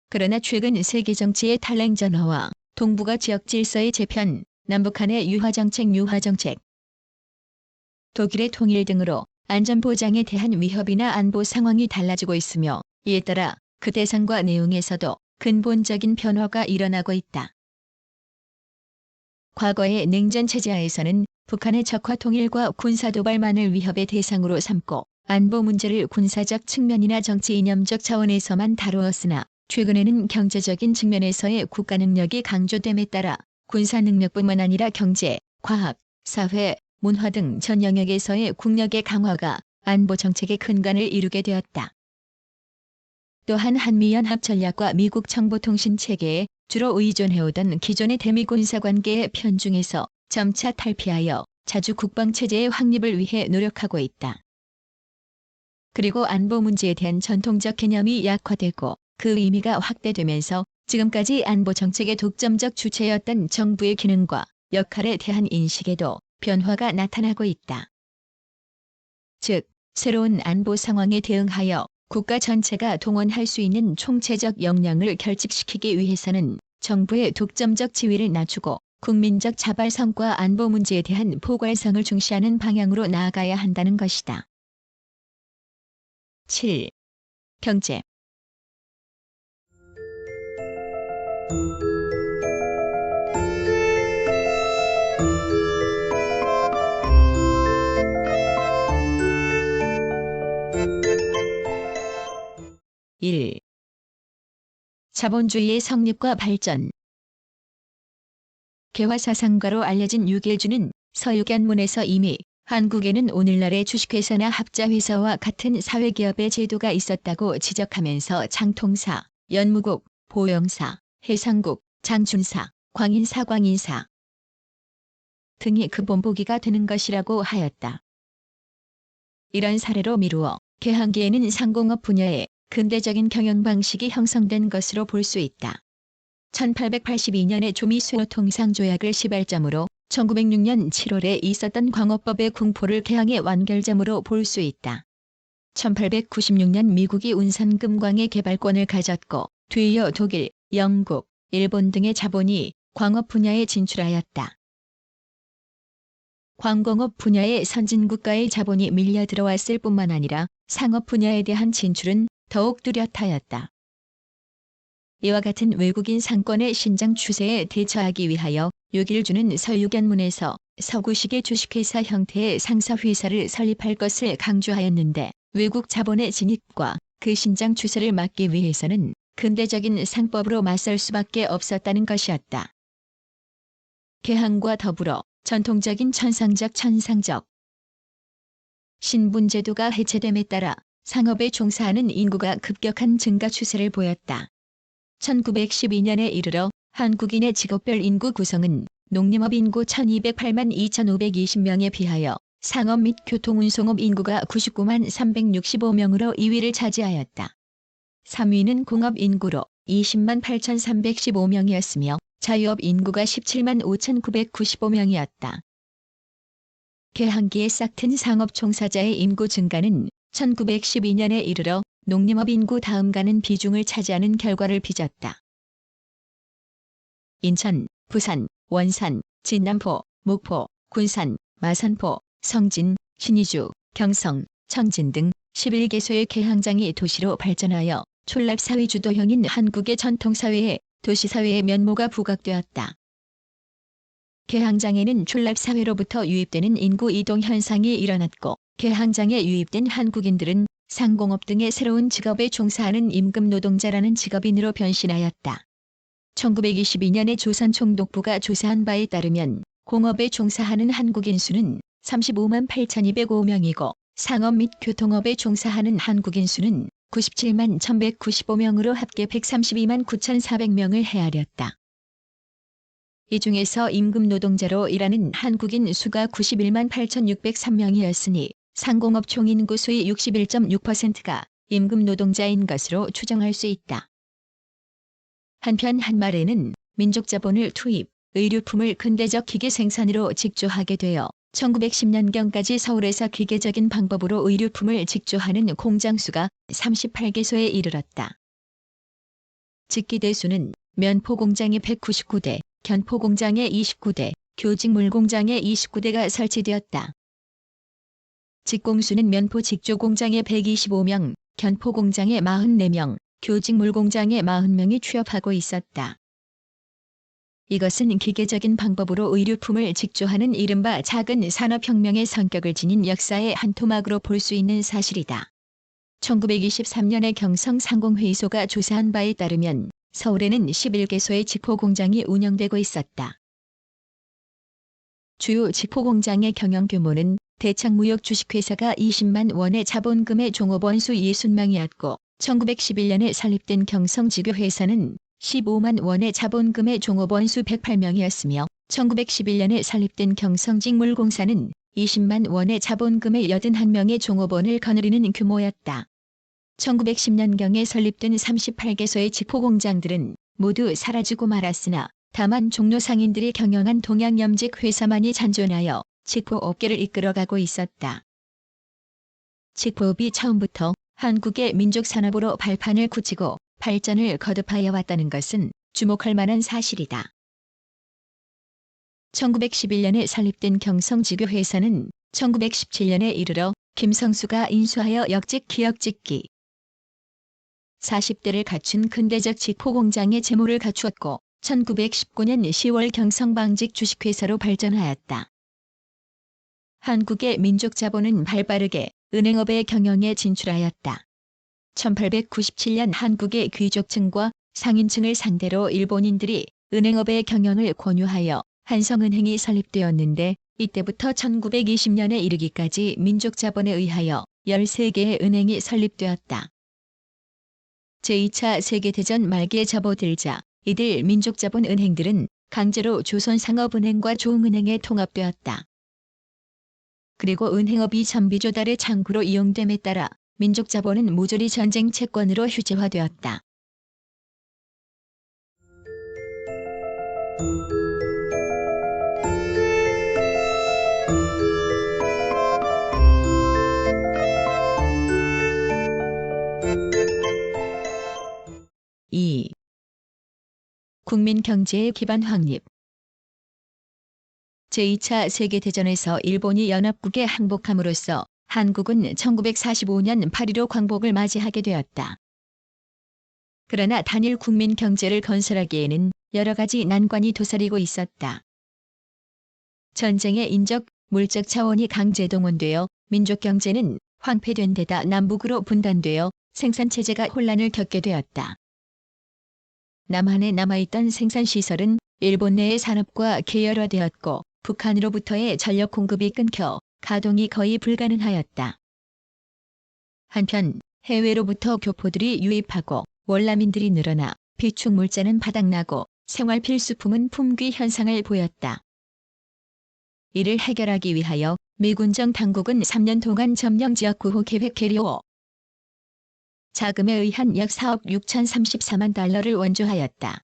그러나 최근 세계 정치의 탈냉전화와 동북아 지역 질서의 재편, 남북한의 유화정책, 독일의 통일 등으로 안전보장에 대한 위협이나 안보 상황이 달라지고 있으며, 이에 따라 그 대상과 내용에서도 근본적인 변화가 일어나고 있다. 과거의 냉전 체제하에서는 북한의 적화 통일과 군사 도발만을 위협의 대상으로 삼고 안보 문제를 군사적 측면이나 정치 이념적 차원에서만 다루었으나 최근에는 경제적인 측면에서의 국가 능력이 강조됨에 따라 군사 능력뿐만 아니라 경제, 과학, 사회, 문화 등 전 영역에서의 국력의 강화가 안보 정책의 근간을 이루게 되었다. 또한 한미연합 전략과 미국 정보통신 체계에 주로 의존해오던 기존의 대미 군사관계의 편중에서 점차 탈피하여 자주 국방체제의 확립을 위해 노력하고 있다. 그리고 안보 문제에 대한 전통적 개념이 약화되고 그 의미가 확대되면서 지금까지 안보 정책의 독점적 주체였던 정부의 기능과 역할에 대한 인식에도 변화가 나타나고 있다. 즉, 새로운 안보 상황에 대응하여 국가 전체가 동원할 수 있는 총체적 역량을 결집시키기 위해서는 정부의 독점적 지위를 낮추고 국민적 자발성과 안보 문제에 대한 포괄성을 중시하는 방향으로 나아가야 한다는 것이다. 7. 경제. (1) 자본주의의 성립과 발전. 개화사상가로 알려진 유길주는 서유견문에서 이미 한국에는 오늘날의 주식회사나 합자회사와 같은 사회기업의 제도가 있었다고 지적하면서 장통사, 연무국, 보영사, 해상국, 장춘사, 광인사, 광인사 등이 그 본보기가 되는 것이라고 하였다. 이런 사례로 미루어 개항기에는 상공업 분야에 근대적인 경영 방식이 형성된 것으로 볼 수 있다. 1882년에 조미수노통상조약을 시발점으로 1906년 7월에 있었던 광업법의 공포를 개항의 완결점으로 볼 수 있다. 1896년 미국이 운산금광의 개발권을 가졌고 뒤이어 독일, 영국, 일본 등의 자본이 광업 분야에 진출하였다. 광공업 분야에 선진국가의 자본이 밀려 들어왔을 뿐만 아니라 상업 분야에 대한 진출은 더욱 뚜렷하였다. 이와 같은 외국인 상권의 신장 추세에 대처하기 위하여 유길주는 서유견문에서 서구식의 주식회사 형태의 상사회사를 설립할 것을 강조하였는데 외국 자본의 진입과 그 신장 추세를 막기 위해서는 근대적인 상법으로 맞설 수밖에 없었다는 것이었다. 개항과 더불어 전통적인 천상적 신분제도가 해체됨에 따라 상업에 종사하는 인구가 급격한 증가 추세를 보였다. 1912년에 이르러 한국인의 직업별 인구 구성은 농림업 인구 1208만 2520명에 비하여 상업 및 교통운송업 인구가 99만 365명으로 2위를 차지하였다. 3위는 공업 인구로 20만 8315명이었으며 자유업 인구가 17만 5995명이었다. 개항기에 싹튼 상업 종사자의 인구 증가는 1912년에 이르러 농림업 인구 다음 가는 비중을 차지하는 결과를 빚었다. 인천, 부산, 원산, 진남포, 목포, 군산, 마산포, 성진, 신의주, 경성, 청진 등 11개소의 개항장이 도시로 발전하여 촌락사회 주도형인 한국의 전통사회에 도시사회의 면모가 부각되었다. 개항장에는 촌락사회로부터 유입되는 인구 이동 현상이 일어났고 개항장에 유입된 한국인들은 상공업 등의 새로운 직업에 종사하는 임금 노동자라는 직업인으로 변신하였다. 1922년에 조선총독부가 조사한 바에 따르면 공업에 종사하는 한국인 수는 35만 8205명이고 상업 및 교통업에 종사하는 한국인 수는 97만 1195명으로 합계 132만 9400명을 헤아렸다. 이 중에서 임금 노동자로 일하는 한국인 수가 91만 8603명이었으니 상공업 총인구 수의 61.6%가 임금 노동자인 것으로 추정할 수 있다. 한편 한말에는 민족자본을 투입, 의류품을 근대적 기계 생산으로 직조하게 되어 1910년경까지 서울에서 기계적인 방법으로 의류품을 직조하는 공장 수가 38개소에 이르렀다. 직기대 수는 면포공장에 199대, 견포공장에 29대, 교직물공장에 29대가 설치되었다. 직공수는 면포 직조공장에 125명, 견포공장에 44명, 교직물공장에 40명이 취업하고 있었다. 이것은 기계적인 방법으로 의류품을 직조하는 이른바 작은 산업혁명의 성격을 지닌 역사의 한 토막으로 볼 수 있는 사실이다. 1923년에 경성상공회의소가 조사한 바에 따르면 서울에는 11개소의 직포공장이 운영되고 있었다. 주요 직포공장의 경영 규모는 대창무역 주식회사가 20만 원의 자본금의 종업원 수 60명이었고 1911년에 설립된 경성지교회사는 15만 원의 자본금의 종업원 수 108명이었으며 1911년에 설립된 경성직물공사는 20만 원의 자본금의 81명의 종업원을 거느리는 규모였다. 1910년경에 설립된 38개소의 직포공장들은 모두 사라지고 말았으나 다만 종로 상인들이 경영한 동양염직 회사만이 잔존하여 직포업계를 이끌어가고 있었다. 직포업이 처음부터 한국의 민족산업으로 발판을 굳히고 발전을 거듭하여 왔다는 것은 주목할 만한 사실이다. 1911년에 설립된 경성지교회사는 1917년에 이르러 김성수가 인수하여 역직 기역직기 40대를 갖춘 근대적 직포공장의 재물을 갖추었고 1919년 10월 경성방직 주식회사로 발전하였다. 한국의 민족자본은 발빠르게 은행업의 경영에 진출하였다. 1897년 한국의 귀족층과 상인층을 상대로 일본인들이 은행업의 경영을 권유하여 한성은행이 설립되었는데 이때부터 1920년에 이르기까지 민족자본에 의하여 13개의 은행이 설립되었다. 제2차 세계대전 말기에 접어들자 이들 민족자본 은행들은 강제로 조선상업은행과 조흥은행에 통합되었다. 그리고 은행업이 전비 조달의 창구로 이용됨에 따라 민족자본은 모조리 전쟁 채권으로 휴지화되었다. 이 국민 경제의 기반 확립. 제2차 세계대전에서 일본이 연합국에 항복함으로써 한국은 1945년 8.15 광복을 맞이하게 되었다. 그러나 단일 국민 경제를 건설하기에는 여러 가지 난관이 도사리고 있었다. 전쟁의 인적, 물적 차원이 강제 동원되어 민족 경제는 황폐된 데다 남북으로 분단되어 생산체제가 혼란을 겪게 되었다. 남한에 남아있던 생산시설은 일본 내의 산업과 계열화되었고 북한으로부터의 전력 공급이 끊겨 가동이 거의 불가능하였다. 한편 해외로부터 교포들이 유입하고 월남인들이 늘어나 비축물자는 바닥나고 생활필수품은 품귀 현상을 보였다. 이를 해결하기 위하여 미군정 당국은 3년 동안 점령지역 구호 계획 캐리어 자금에 의한 약 4억 6,034만 달러를 원조하였다.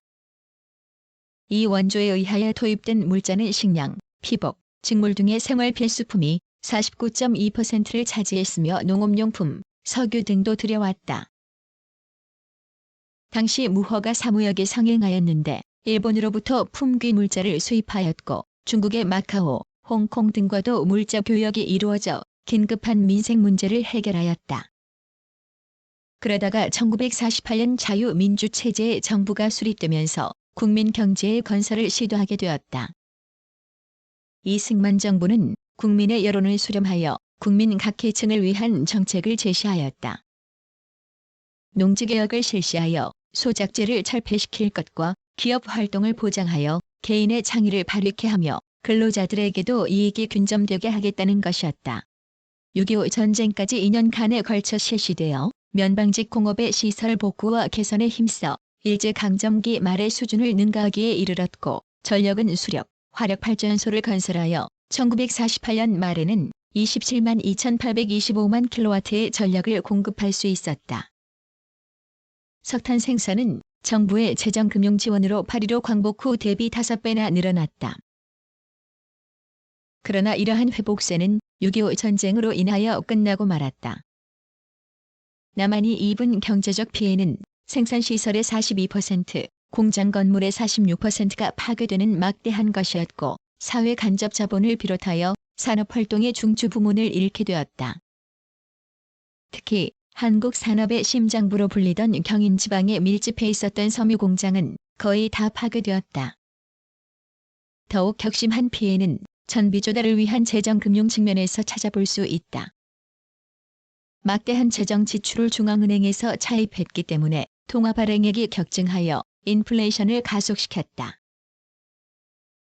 이 원조에 의하여 도입된 물자는 식량, 피복, 직물 등의 생활 필수품이 49.2%를 차지했으며 농업용품, 석유 등도 들여왔다. 당시 무허가 사무역에 상행하였는데 일본으로부터 품귀 물자를 수입하였고 중국의 마카오, 홍콩 등과도 물자 교역이 이루어져 긴급한 민생 문제를 해결하였다. 그러다가 1948년 자유민주체제의 정부가 수립되면서 국민 경제의 건설을 시도하게 되었다. 이승만 정부는 국민의 여론을 수렴하여 국민 각 계층을 위한 정책을 제시하였다. 농지개혁을 실시하여 소작제를 철폐시킬 것과 기업 활동을 보장하여 개인의 창의를 발휘케 하며 근로자들에게도 이익이 균점되게 하겠다는 것이었다. 6.25 전쟁까지 2년간에 걸쳐 실시되어 면방직 공업의 시설 복구와 개선에 힘써 일제강점기 말의 수준을 능가하기에 이르렀고 전력은 수력, 화력발전소를 건설하여 1948년 말에는 27만 2,825만 킬로와트의 전력을 공급할 수 있었다. 석탄 생산은 정부의 재정금융 지원으로 8.15 광복 후 대비 5배나 늘어났다. 그러나 이러한 회복세는 6.25 전쟁으로 인하여 끝나고 말았다. 남한이 입은 경제적 피해는 생산시설의 42%, 공장 건물의 46%가 파괴되는 막대한 것이었고 사회 간접 자본을 비롯하여 산업활동의 중추 부문을 잃게 되었다. 특히 한국 산업의 심장부로 불리던 경인 지방에 밀집해 있었던 섬유 공장은 거의 다 파괴되었다. 더욱 격심한 피해는 전비 조달을 위한 재정 금융 측면에서 찾아볼 수 있다. 막대한 재정 지출을 중앙은행에서 차입했기 때문에 통화 발행액이 격증하여 인플레이션을 가속시켰다.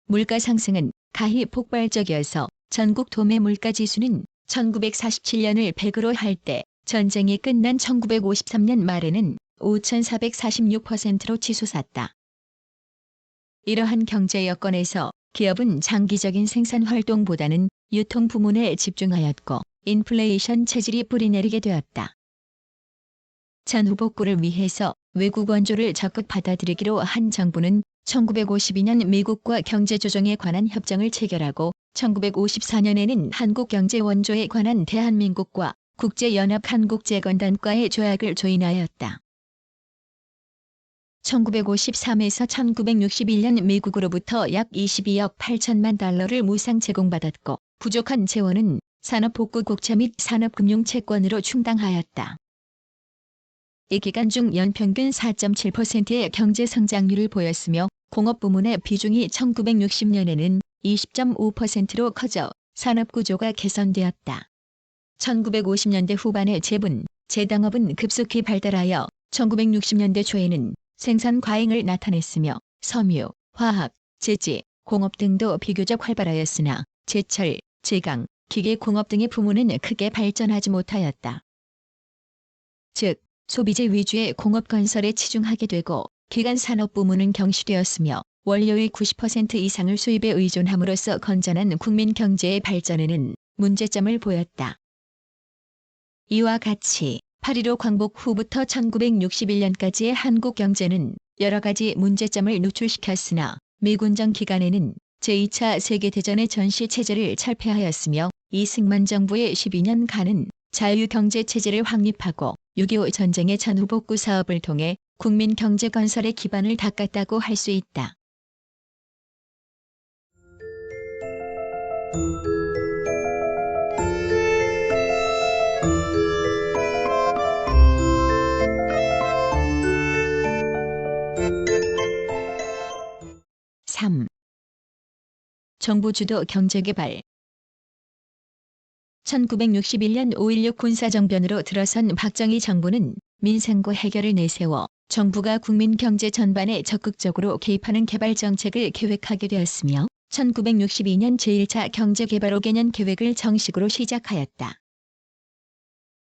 물가 상승은 가히 폭발적이어서 전국 도매 물가 지수는 1947년을 100으로 할 때 전쟁이 끝난 1953년 말에는 5,446%로 치솟았다. 이러한 경제 여건에서 기업은 장기적인 생산 활동보다는 유통 부문에 집중하였고 인플레이션 체질이 뿌리내리게 되었다. 전후복구를 위해서 외국 원조를 적극 받아들이기로 한 정부는 1952년 미국과 경제조정에 관한 협정을 체결하고 1954년에는 한국경제 원조에 관한 대한민국과 국제연합 한국재건단과의 조약을 조인하였다. 1953에서 1961년 미국으로부터 약 22억 8천만 달러를 무상 제공받았고 부족한 재원은 산업복구국채 및 산업금융채권으로 충당하였다. 이 기간 중 연평균 4.7%의 경제성장률을 보였으며 공업 부문의 비중이 1960년에는 20.5%로 커져 산업구조가 개선되었다. 1950년대 후반에 제분, 제당업은 급속히 발달하여 1960년대 초에는 생산 과잉을 나타냈으며 섬유, 화학, 제지, 공업 등도 비교적 활발하였으나 제철, 제강, 기계공업 등의 부문은 크게 발전하지 못하였다. 즉, 소비재 위주의 공업 건설에 치중하게 되고 기간 산업 부문은 경시되었으며 원료의 90% 이상을 수입에 의존함으로써 건전한 국민 경제의 발전에는 문제점을 보였다. 이와 같이 8.15 광복 후부터 1961년까지의 한국 경제는 여러 가지 문제점을 노출시켰으나 미군정 기간에는 제2차 세계대전의 전시체제를 철폐하였으며 이승만 정부의 12년간은 자유경제체제를 확립하고 6.25 전쟁의 전후복구 사업을 통해 국민 경제 건설의 기반을 닦았다고 할 수 있다. 정부 주도 경제개발 1961년 5.16 군사정변으로 들어선 박정희 정부는 민생고 해결을 내세워 정부가 국민 경제 전반에 적극적으로 개입하는 개발 정책을 계획하게 되었으며 1962년 제1차 경제개발 5개년 계획을 정식으로 시작하였다.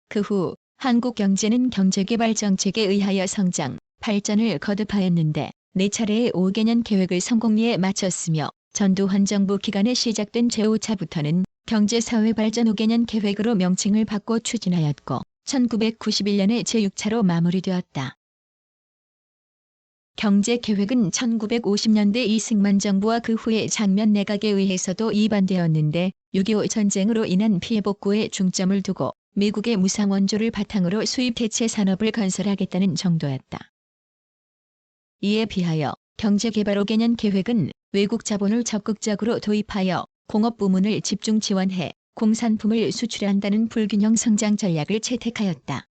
그 후 한국 경제는 경제개발 정책에 의하여 성장, 발전을 거듭하였는데 4차례의 5개년 계획을 성공리에 마쳤으며 전두환 정부 기간에 시작된 제5차부터는 경제사회발전 5개년 계획으로 명칭을 바꿔 추진하였고 1991년에 제6차로 마무리되었다. 경제계획은 1950년대 이승만 정부와 그 후의 장면 내각에 의해서도 이반되었는데 6.25 전쟁으로 인한 피해 복구에 중점을 두고 미국의 무상 원조를 바탕으로 수입 대체 산업을 건설하겠다는 정도였다. 이에 비하여 경제개발 5개년 계획은 외국 자본을 적극적으로 도입하여 공업 부문을 집중 지원해 공산품을 수출한다는 불균형 성장 전략을 채택하였다.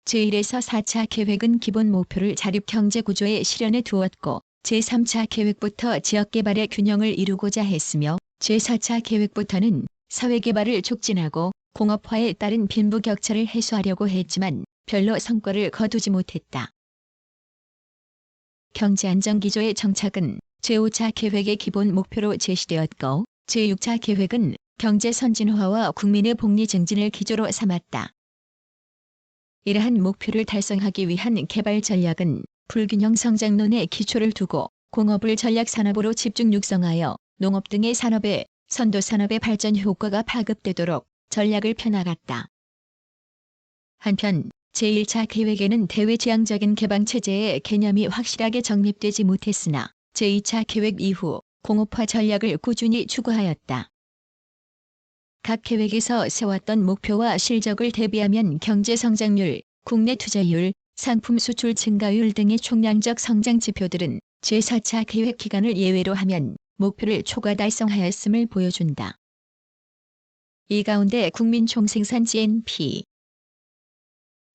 제1에서 4차 계획은 기본 목표를 자립경제 구조에 실현해 두었고 제3차 계획부터 지역개발의 균형을 이루고자 했으며 제4차 계획부터는 사회개발을 촉진하고 공업화에 따른 빈부격차를 해소하려고 했지만 별로 성과를 거두지 못했다. 경제안정기조의 정착은 제5차 계획의 기본 목표로 제시되었고 제6차 계획은 경제선진화와 국민의 복리 증진을 기조로 삼았다. 이러한 목표를 달성하기 위한 개발 전략은 불균형 성장론에 기초를 두고 공업을 전략산업으로 집중 육성하여 농업 등의 산업에 선도산업의 발전 효과가 파급되도록 전략을 펴나갔다. 한편 제1차 계획에는 대외지향적인 개방체제의 개념이 확실하게 정립되지 못했으나 제2차 계획 이후 공업화 전략을 꾸준히 추구하였다. 각 계획에서 세웠던 목표와 실적을 대비하면 경제성장률, 국내 투자율, 상품 수출 증가율 등의 총량적 성장 지표들은 제4차 계획 기간을 예외로 하면 목표를 초과 달성하였음을 보여준다. 이 가운데 국민 총생산 GNP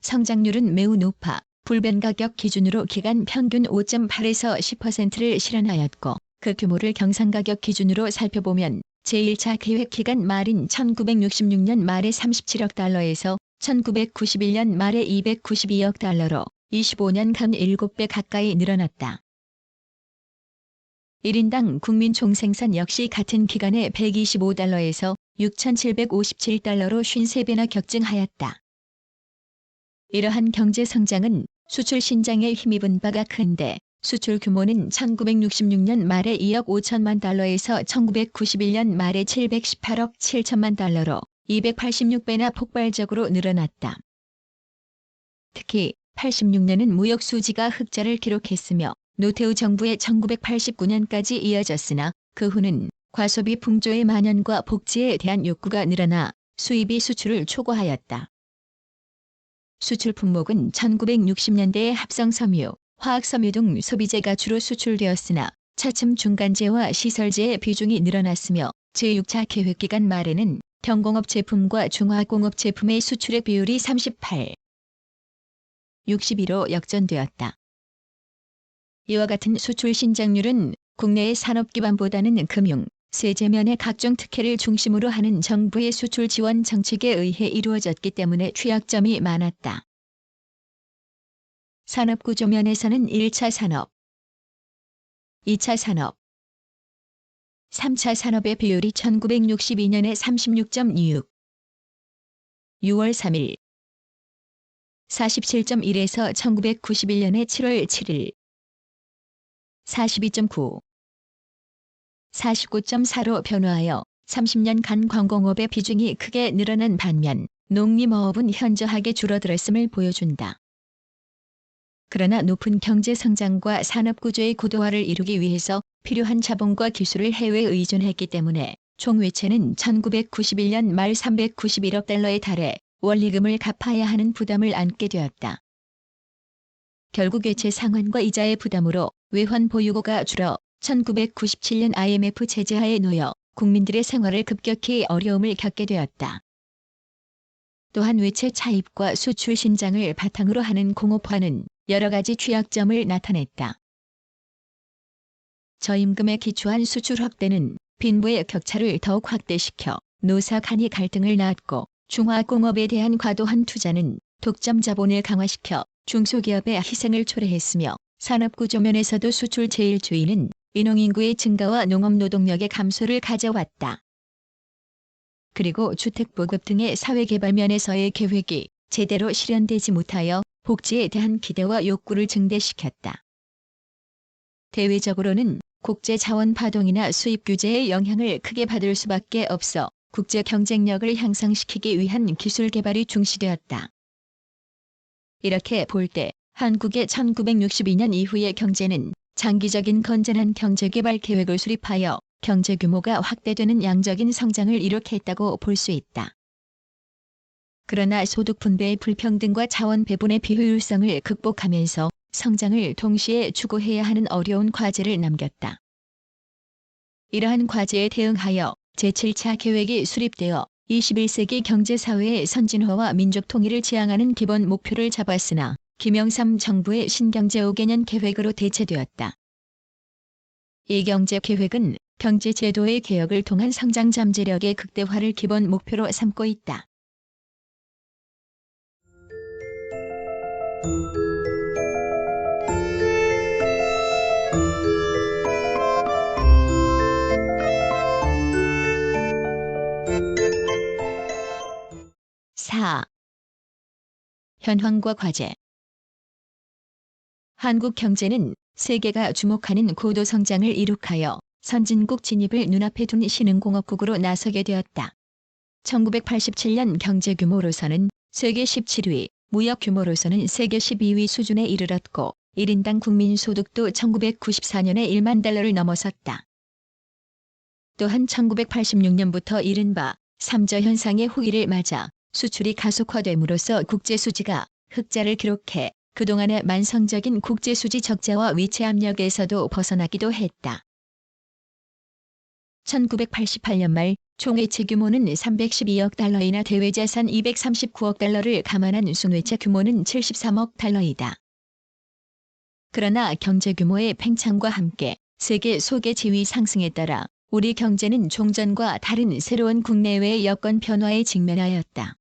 성장률은 매우 높아 불변 가격 기준으로 기간 평균 5.8에서 10%를 실현하였고 그 규모를 경상 가격 기준으로 살펴보면 제1차 계획 기간 말인 1966년 말에 37억 달러에서 1991년 말에 292억 달러로 25년간 7배 가까이 늘어났다. 1인당 국민 총생산 역시 같은 기간에 125달러에서 6,757달러로 53배나 격증하였다. 이러한 경제 성장은 수출 신장에 힘입은 바가 큰데 수출 규모는 1966년 말에 2억 5천만 달러에서 1991년 말에 718억 7천만 달러로 286배나 폭발적으로 늘어났다. 특히 86년은 무역 수지가 흑자를 기록했으며 노태우 정부의 1989년까지 이어졌으나 그 후는 과소비 풍조의 만연과 복지에 대한 욕구가 늘어나 수입이 수출을 초과하였다. 수출 품목은 1960년대에 합성섬유, 화학섬유 등 소비재가 주로 수출되었으나 차츰 중간재와 시설재의 비중이 늘어났으며 제6차 계획기간 말에는 경공업 제품과 중화공업 제품의 수출액 비율이 38, 61로 역전되었다. 이와 같은 수출 신장률은 국내의 산업 기반보다는 금융, 세제면의 각종 특혜를 중심으로 하는 정부의 수출 지원 정책에 의해 이루어졌기 때문에 취약점이 많았다. 산업 구조 면에서는 1차 산업, 2차 산업, 3차 산업의 비율이 1962년에 36.6, 6월 3일, 47.1에서 1991년에 7월 7일, 42.9, 49.4로 변화하여 30년간 관공업의 비중이 크게 늘어난 반면 농림어업은 현저하게 줄어들었음을 보여준다. 그러나 높은 경제 성장과 산업 구조의 고도화를 이루기 위해서 필요한 자본과 기술을 해외에 의존했기 때문에 총 외채는 1991년 말 391억 달러에 달해 원리금을 갚아야 하는 부담을 안게 되었다. 결국 외채 상환과 이자의 부담으로 외환 보유고가 줄어 1997년 IMF 제재하에 놓여 국민들의 생활을 급격히 어려움을 겪게 되었다. 또한 외채 차입과 수출 신장을 바탕으로 하는 공업화는 여러 가지 취약점을 나타냈다. 저임금에 기초한 수출 확대는 빈부의 격차를 더욱 확대시켜 노사 간의 갈등을 낳았고 중화공업에 대한 과도한 투자는 독점 자본을 강화시켜 중소기업의 희생을 초래했으며 산업구조 면에서도 수출 제1주의는 인용인구의 증가와 농업노동력의 감소를 가져왔다. 그리고 주택보급 등의 사회개발 면에서의 계획이 제대로 실현되지 못하여 복지에 대한 기대와 욕구를 증대시켰다. 대외적으로는 국제자원 파동이나 수입 규제의 영향을 크게 받을 수밖에 없어 국제 경쟁력을 향상시키기 위한 기술 개발이 중시되었다. 이렇게 볼 때 한국의 1962년 이후의 경제는 장기적인 건전한 경제개발 계획을 수립하여 경제 규모가 확대되는 양적인 성장을 이룩했다고 볼 수 있다. 그러나 소득 분배의 불평등과 자원 배분의 비효율성을 극복하면서 성장을 동시에 추구해야 하는 어려운 과제를 남겼다. 이러한 과제에 대응하여 제7차 계획이 수립되어 21세기 경제사회의 선진화와 민족 통일을 지향하는 기본 목표를 잡았으나 김영삼 정부의 신경제 5개년 계획으로 대체되었다. 이 경제계획은 경제제도의 개혁을 통한 성장 잠재력의 극대화를 기본 목표로 삼고 있다. 현황과 과제. 한국 경제는 세계가 주목하는 고도 성장을 이룩하여 선진국 진입을 눈앞에 둔 신흥공업국으로 나서게 되었다. 1987년 경제 규모로서는 세계 17위, 무역 규모로서는 세계 12위 수준에 이르렀고 1인당 국민 소득도 1994년에 1만 달러를 넘어섰다. 또한 1986년부터 이른바 삼저 현상의 후기를 맞아 수출이 가속화됨으로써 국제수지가 흑자를 기록해 그동안의 만성적인 국제수지 적자와 위체 압력에서도 벗어나기도 했다. 1988년 말 총외채 규모는 312억 달러이나 대외자산 239억 달러를 감안한 순외채 규모는 73억 달러이다. 그러나 경제 규모의 팽창과 함께 세계 소개 지위 상승에 따라 우리 경제는 종전과 다른 새로운 국내외 여건 변화에 직면하였다.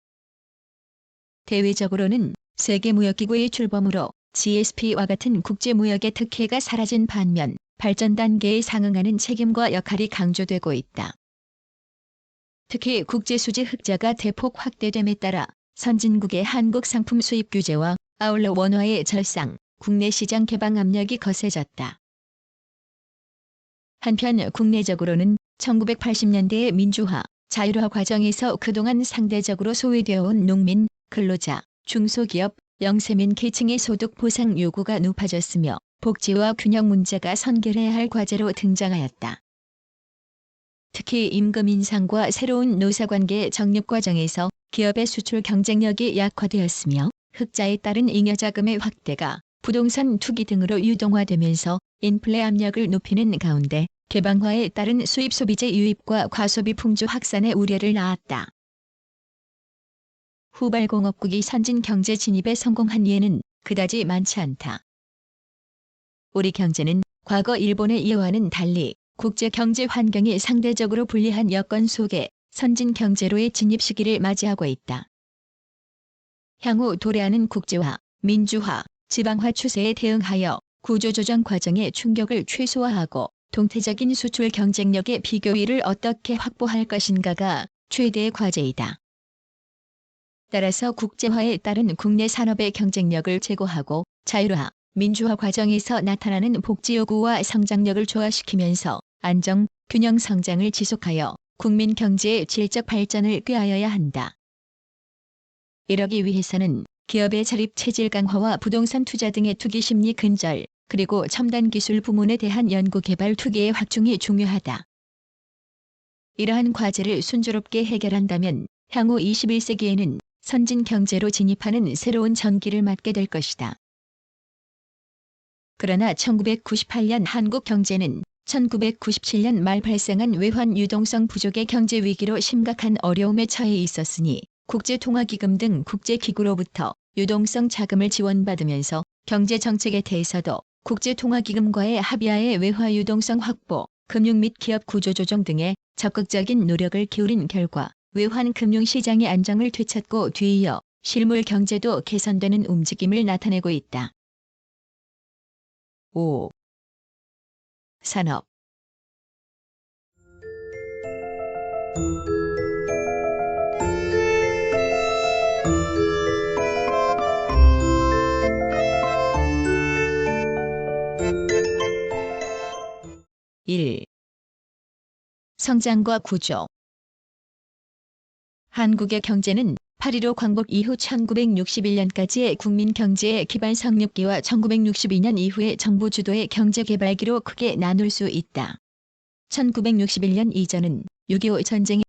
대외적으로는 세계무역기구의 출범으로 GSP와 같은 국제무역의 특혜가 사라진 반면 발전 단계에 상응하는 책임과 역할이 강조되고 있다. 특히 국제수지 흑자가 대폭 확대됨에 따라 선진국의 한국 상품 수입 규제와 아울러 원화의 절상, 국내 시장 개방 압력이 거세졌다. 한편 국내적으로는 1980년대의 민주화, 자율화 과정에서 그동안 상대적으로 소외되어 온 농민, 근로자, 중소기업, 영세민 계층의 소득 보상 요구가 높아졌으며 복지와 균형 문제가 선결해야 할 과제로 등장하였다. 특히 임금 인상과 새로운 노사관계 정립 과정에서 기업의 수출 경쟁력이 약화되었으며 흑자에 따른 잉여자금의 확대가 부동산 투기 등으로 유동화되면서 인플레 압력을 높이는 가운데 개방화에 따른 수입 소비재 유입과 과소비 풍조 확산의 우려를 낳았다. 후발공업국이 선진 경제 진입에 성공한 예는 그다지 많지 않다. 우리 경제는 과거 일본의 이와는 달리 국제 경제 환경이 상대적으로 불리한 여건 속에 선진 경제로의 진입 시기를 맞이하고 있다. 향후 도래하는 국제화, 민주화, 지방화 추세에 대응하여 구조조정 과정의 충격을 최소화하고 동태적인 수출 경쟁력의 비교위를 어떻게 확보할 것인가가 최대의 과제이다. 따라서 국제화에 따른 국내 산업의 경쟁력을 제고하고 자율화, 민주화 과정에서 나타나는 복지 요구와 성장력을 조화시키면서 안정, 균형 성장을 지속하여 국민 경제의 질적 발전을 꾀하여야 한다. 이러기 위해서는 기업의 자립 체질 강화와 부동산 투자 등의 투기 심리 근절, 그리고 첨단 기술 부문에 대한 연구 개발 투기의 확충이 중요하다. 이러한 과제를 순조롭게 해결한다면 향후 21세기에는 선진 경제로 진입하는 새로운 전기를 맞게 될 것이다. 그러나 1998년 한국 경제는 1997년 말 발생한 외환 유동성 부족의 경제 위기로 심각한 어려움에 처해 있었으니 국제통화기금 등 국제기구로부터 유동성 자금을 지원받으면서 경제정책에 대해서도 국제통화기금과의 합의하에 외화 유동성 확보, 금융 및 기업 구조조정 등에 적극적인 노력을 기울인 결과 외환 금융시장의 안정을 되찾고 뒤이어 실물 경제도 개선되는 움직임을 나타내고 있다. 5. 산업. (1) 성장과 구조. 한국의 경제는 8.15 광복 이후 1961년까지의 국민 경제의 기반 성립기와 1962년 이후의 정부 주도의 경제개발기로 크게 나눌 수 있다. 1961년 이전은 6.25 전쟁